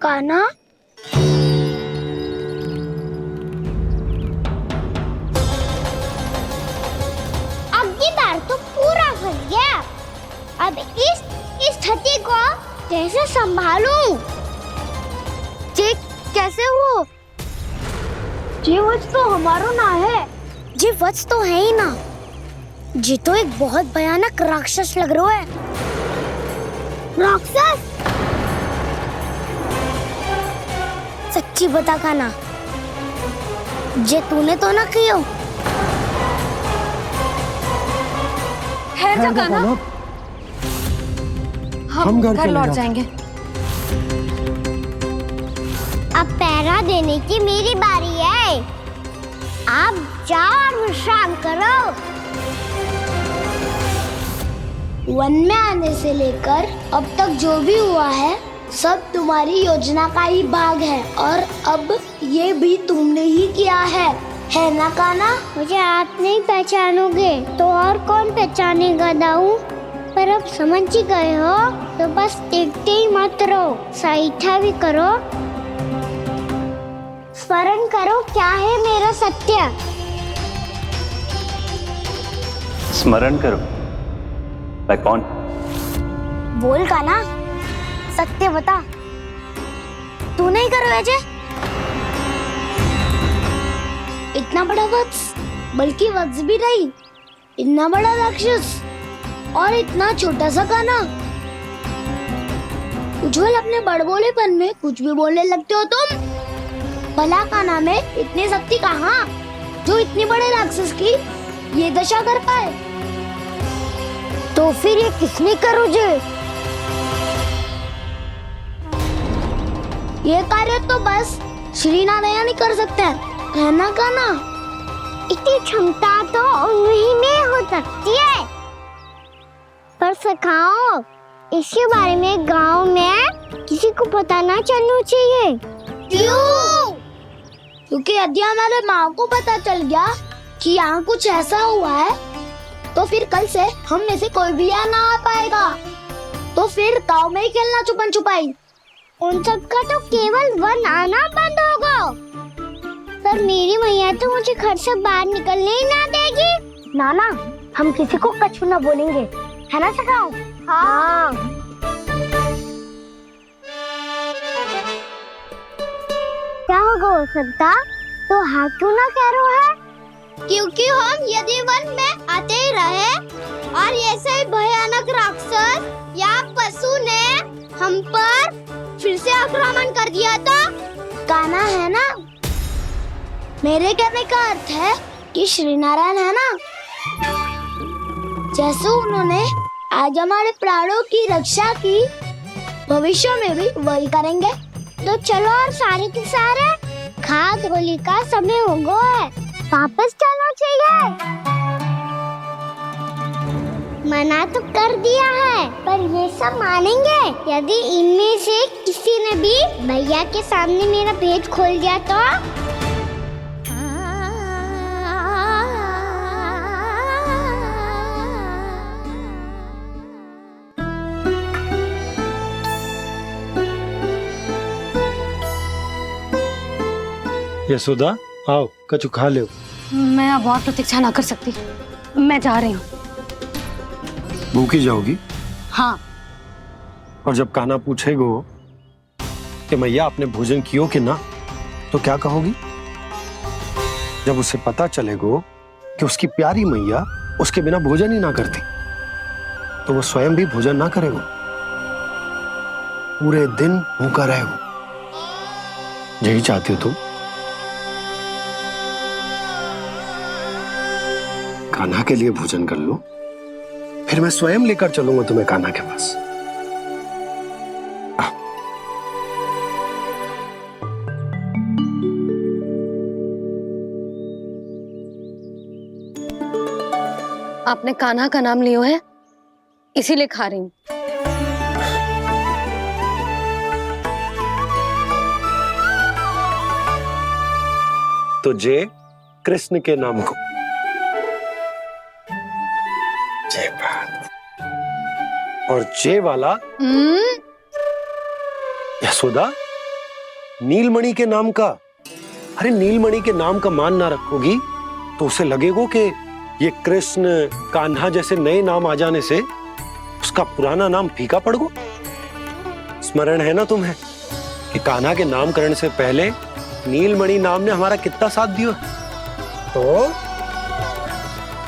कान्हा, अब की बार तो पूरा फंस गया। अब इस स्थिति को कैसे संभालूं? ये कैसे हो? ये वच तो हमारो ना है। ये वच तो है ही ना। ये तो एक बहुत भयानक राक्षस लग रहा है। राक्षस? सच्ची बता कान्हा, जे तूने तो ना कियो? है जा कान्हा, हम घर लौट जाएंगे। अब पहरा देने की मेरी बारी है। आप जाओ और विश्राम करो। वन में आने से लेकर अब तक जो भी हुआ है सब तुम्हारी योजना का ही भाग है और अब ये भी तुमने ही किया है ना कान्हा? मुझे आप नहीं पहचानोगे तो और कौन पहचानेगा दाऊ? पर अब समझ ही गए हो तो बस देखते ही मत रहो, सईठा भी करो, स्मरण करो क्या है मेरा सत्य। स्मरण करो? मैं कौन? बोल कान्हा, सत्य बता। तू नहीं करो अजय? इतना बड़ा वत्स, बल्कि वत्स भी नहीं, इतना बड़ा राक्षस और इतना छोटा सा कान्हा। उज्जवल, अपने बड़बोलेपन में कुछ भी बोलने लगते हो तुम। भला कान्हा में इतनी शक्ति कहाँ जो इतने बड़े राक्षस की ये दशा कर पाए? तो फिर ये किसने करो जे? ये कार्य तो बस श्री नारायण ही कर सकते हैं, है ना कान्हा? इतनी क्षमता तो उन्हीं में हो सकती है, पर सिखाओ इसके बारे में गांव में किसी को पता ना चलना चाहिए। क्यों? क्योंकि यदि हमारे माँ को पता चल गया कि यहाँ कुछ ऐसा हुआ है तो फिर कल से हम में से कोई भी यहाँ ना आ पाएगा। तो फिर गांव में ही खेलना छुपन छुपाई। उन सबका तो केवल वन आना बंद होगा, पर पर मेरी मैया तो मुझे घर से बाहर निकलने ही ना देगी। नाना, हम किसी को कछु ना बोलेंगे, है ना सखाओ? हाँ। क्या होगा हो सकता? तो हाँ क्यों ना कह रहे है? क्योंकि हम यदि वन में आते ही रहे और ऐसे ही भयानक राक्षस या पशु ने हम पर फिर से आक्रमण कर दिया तो कान्हा है ना, मेरे कहने का अर्थ है कि श्री नारायण है ना, जैसे उन्होंने आज हमारे प्राणों की रक्षा की, भविष्य में भी वही करेंगे। तो चलो और सारे के सारे खाद होली का समय हो गया है, वापस चलना चाहिए। मना तो कर दिया है, पर ये सब मानेंगे यदि इनमें से किसी ने भी भैया के सामने मेरा पेट खोल दिया तो? यशोदा, आओ कछु खा लो। मैं अब और प्रतीक्षा ना कर सकती, मैं जा रही हूँ। भूखी जाओगी? हाँ। और जब कान्हा पूछेगो कि मैया आपने भोजन कियो कि ना, तो क्या कहोगी? जब उसे पता चलेगो कि उसकी प्यारी मैया उसके बिना भोजन ही ना करती, तो वो स्वयं भी भोजन ना करेगो, पूरे दिन भूखा रहेगो। यही चाहती हो तुम? कान्हा के लिए भोजन कर लो, फिर मैं स्वयं लेकर चलूंगा तुम्हें कान्हा के पास। आपने कान्हा का नाम लियो है, इसीलिए खा रही हूँ। तो जय कृष्ण के नाम को। जय बात। और जय वाला यशोदा, नीलमणि के नाम का। अरे नीलमणि के नाम का मान ना रखोगी तो उसे लगेगा कि ये कृष्ण कान्हा जैसे नए नाम आ जाने से उसका पुराना नाम फीका पड़ गो। स्मरण है ना तुम्हें कि कान्हा के नामकरण से पहले नीलमणि नाम ने हमारा कितना साथ दिया? तो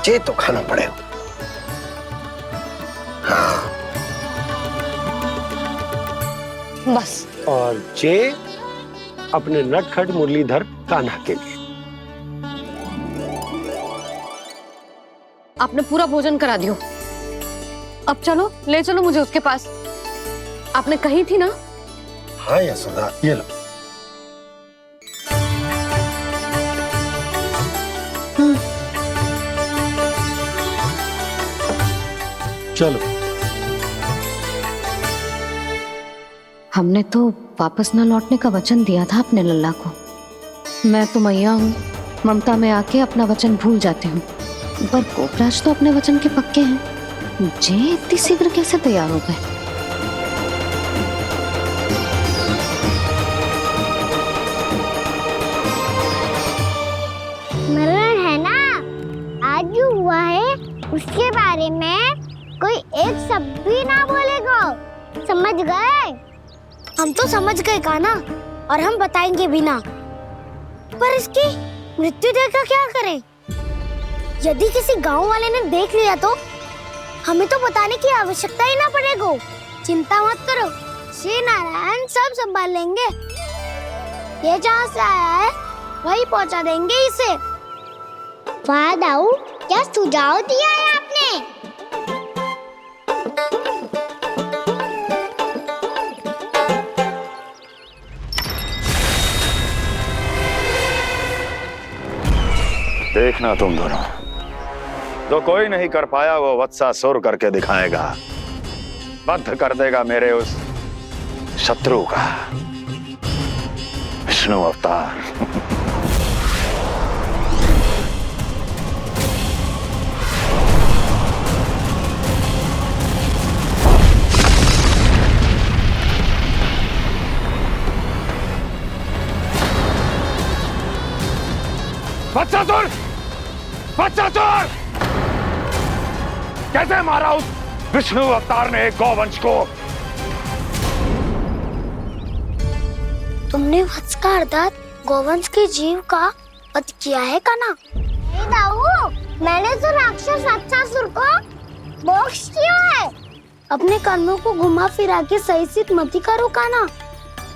जे तो खाना पड़ेगा। हाँ। बस। और जे अपने नटखट मुरलीधर कान्हा के लिए। आपने पूरा भोजन करा दियो, अब चलो, ले चलो मुझे उसके पास। आपने कही थी ना? हाँ यशोदा, ये लो। चलो। हमने तो वापस ना लौटने का वचन दिया था अपने लल्ला को। मैं तो मैया हूँ, ममता में आके अपना वचन भूल जाती हूँ, पर गोपराज तो अपने वचन के पक्के हैं। जे इतनी शीघ्र कैसे तैयार हो गए? मरण है ना, आज जो हुआ है उसके बारे में कोई एक शब्द भी ना बोलेगा, समझ गए? हम तो समझ गए कान्हा, और हम बताएंगे भी ना। पर इसकी मृत्यु देखकर क्या करें? यदि किसी गांव वाले ने देख लिया तो हमें तो बताने की आवश्यकता ही ना पड़ेगा। चिंता मत करो, श्री नारायण सब संभाल लेंगे। ये जहाँ से आया है वही पहुँचा देंगे इसे। वाह दाऊ, क्या सुझाव दिया है आपने? देखना तुम दोनों, जो कोई नहीं कर पाया वो वत्सासुर करके दिखाएगा, बद्ध कर देगा मेरे उस शत्रु का विष्णु अवतार। वत्सासुर! वत्सासुर! कैसे मारा उस विष्णु अवतार ने गौवंश को? तुमने वत्स का अर्थात गौवंश के जीव का वध किया है कान्हा? नहीं दाऊ, मैंने तो राक्षस वत्सासुर को मोक्ष किया है। अपने कानों को घुमा फिरा के सही सिद्ध मत करो कान्हा।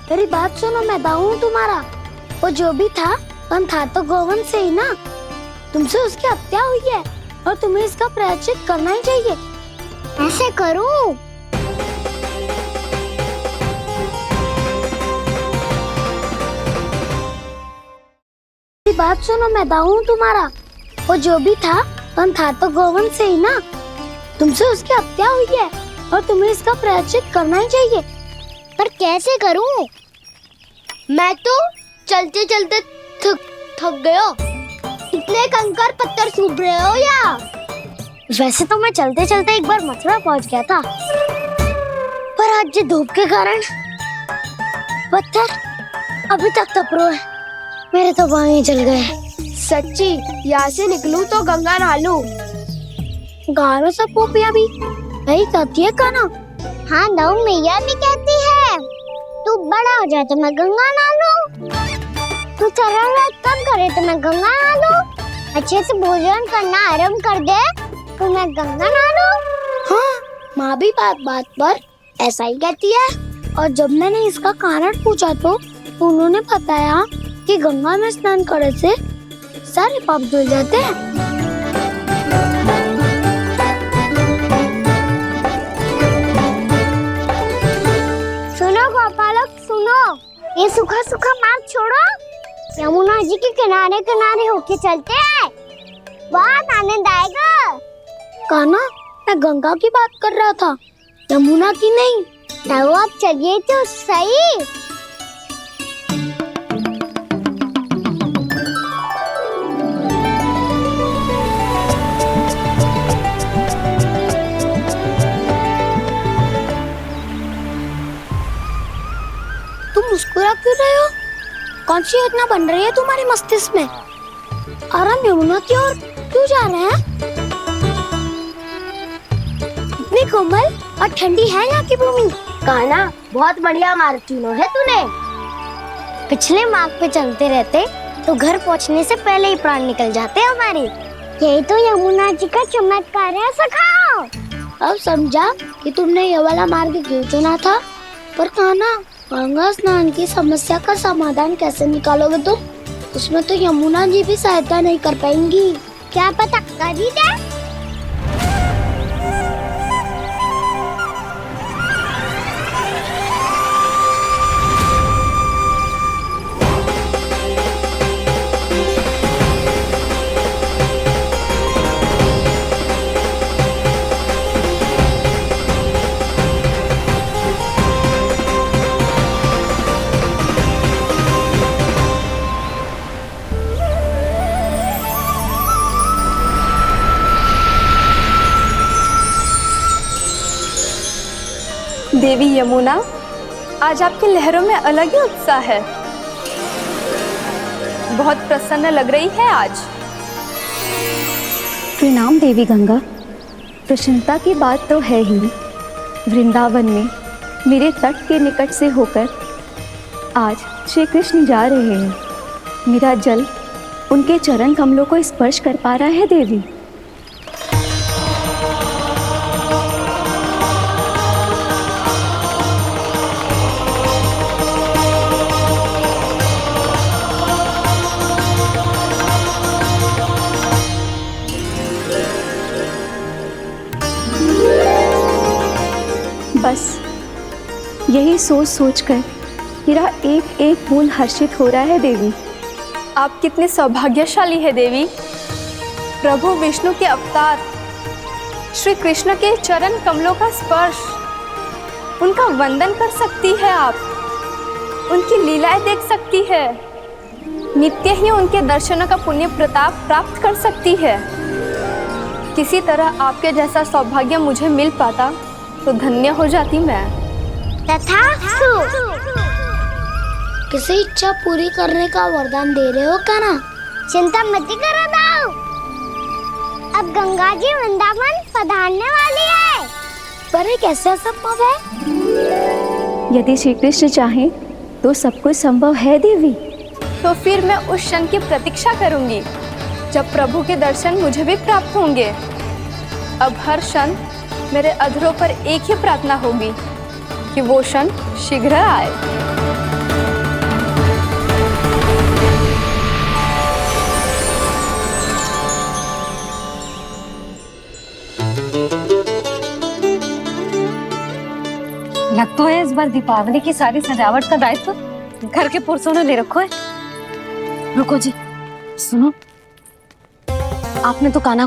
मेरी बात सुनो, मैं दाऊ हूँ तुम्हारा। वो जो भी था था तो गौवंश से ही ना। तुमसे उसकी हत्या हुई है और तुम्हें इसका प्रायश्चित करना ही चाहिए। ऐसे करूं? बात सुनो, मैं दाऊ हूँ तुम्हारा। वो जो भी था तो गौवंश से ही ना। तुमसे उसकी हत्या हुई है और तुम्हें इसका प्रायश्चित करना ही चाहिए। पर कैसे करूं? मैं तो चलते चलते थक गया। इतने कंकर पत्थर सूख रहे हो या? वैसे तो मैं चलते चलते एक बार मथुरा पहुंच गया था, पर आज धूप के कारण पत्थर अभी तक तप रहे हैं। मेरे तो पाँव ही जल गए। सच्ची, यहाँ से निकलूं तो गंगा नहा लूं। गारों से पोपिया भी यही कहती है कान्हा। हाँ दाऊ, मैया भी कहती है तू बड़ा हो जाए तो मैं गंगा नहा लूं, तू चरण व्रत कब करे तो मैं गंगा नहा लूं, अच्छे से भोजन करना आरंभ कर दे तो मैं गंगा नहा लूं। हाँ, माँ भी बात बात पर ऐसा ही कहती है। और जब मैंने इसका कारण पूछा तो उन्होंने बताया कि गंगा में स्नान करने से सारे पाप धुल जाते हैं। सुनो गोपालक, सुनो, ये सूखा सूखा मार्ग छोड़ो, यमुना जी के किनारे किनारे होके चलते हैं, बहुत आनंद आएगा। कान्हा, मैं गंगा की बात कर रहा था, यमुना की नहीं। तो आप चलिए तो सही। तुम मुस्कुरा क्यों रहे हो? कौन सी योजना बन रही है तुम्हारे मस्तिष्क में? और हम यमुना की ओर क्यों जा रहे हैं? इतनी कोमल और ठंडी है यहाँ की भूमि। कान्हा, बहुत बढ़िया मार्ग चुना है तूने। पिछले मार्ग पे चलते रहते तो घर पहुँचने से पहले ही प्राण निकल जाते हमारे। यही तो यमुना जी का चमत्कार है सखाओ। अब समझा कि तुमने ये वाला मार्ग क्यों चुना था। पर कान्हा, गंगा स्नान की समस्या का समाधान कैसे निकालोगे तुम? उसमें तो यमुना जी भी सहायता नहीं कर पाएंगी। क्या पता कर ही दे। देवी यमुना, आज आपकी लहरों में अलग ही उत्साह है। बहुत प्रसन्न लग रही है आज। प्रणाम देवी गंगा। प्रसन्नता की बात तो है ही। वृंदावन में मेरे तट के निकट से होकर आज श्री कृष्ण जा रहे हैं। मेरा जल उनके चरण कमलों को स्पर्श कर पा रहा है देवी। बस यही सोच सोचकर मेरा एक एक फूल हर्षित हो रहा है देवी। आप कितने सौभाग्यशाली है देवी। प्रभु विष्णु के अवतार श्री कृष्ण के चरण कमलों का स्पर्श, उनका वंदन कर सकती है आप, उनकी लीलाएं देख सकती है, नित्य ही उनके दर्शनों का पुण्य प्रताप प्राप्त कर सकती है। किसी तरह आपके जैसा सौभाग्य मुझे मिल पाता तो धन्य हो जाती मैं। तथास्तु। किसी इच्छा पूरी करने का वरदान दे रहे हो कान्हा? चिंता मत करो दाऊ, अब गंगा जी वृंदावन पधारने वाली है। पर ये कैसे संभव है? यदि श्री कृष्ण चाहें तो सब कुछ संभव है देवी। तो फिर मैं उस क्षण की प्रतीक्षा करूंगी जब प्रभु के दर्शन मुझे भी प्राप्त होंगे। अब हर क्षण मेरे अधरों पर एक ही प्रार्थना होगी कि वो क्षण शीघ्र आए। लग तो है इस बार दीपावली की सारी सजावट का दायित्व घर के पुरुषों ने ले रखो है। रुको जी, सुनो, आपने तो कान्हा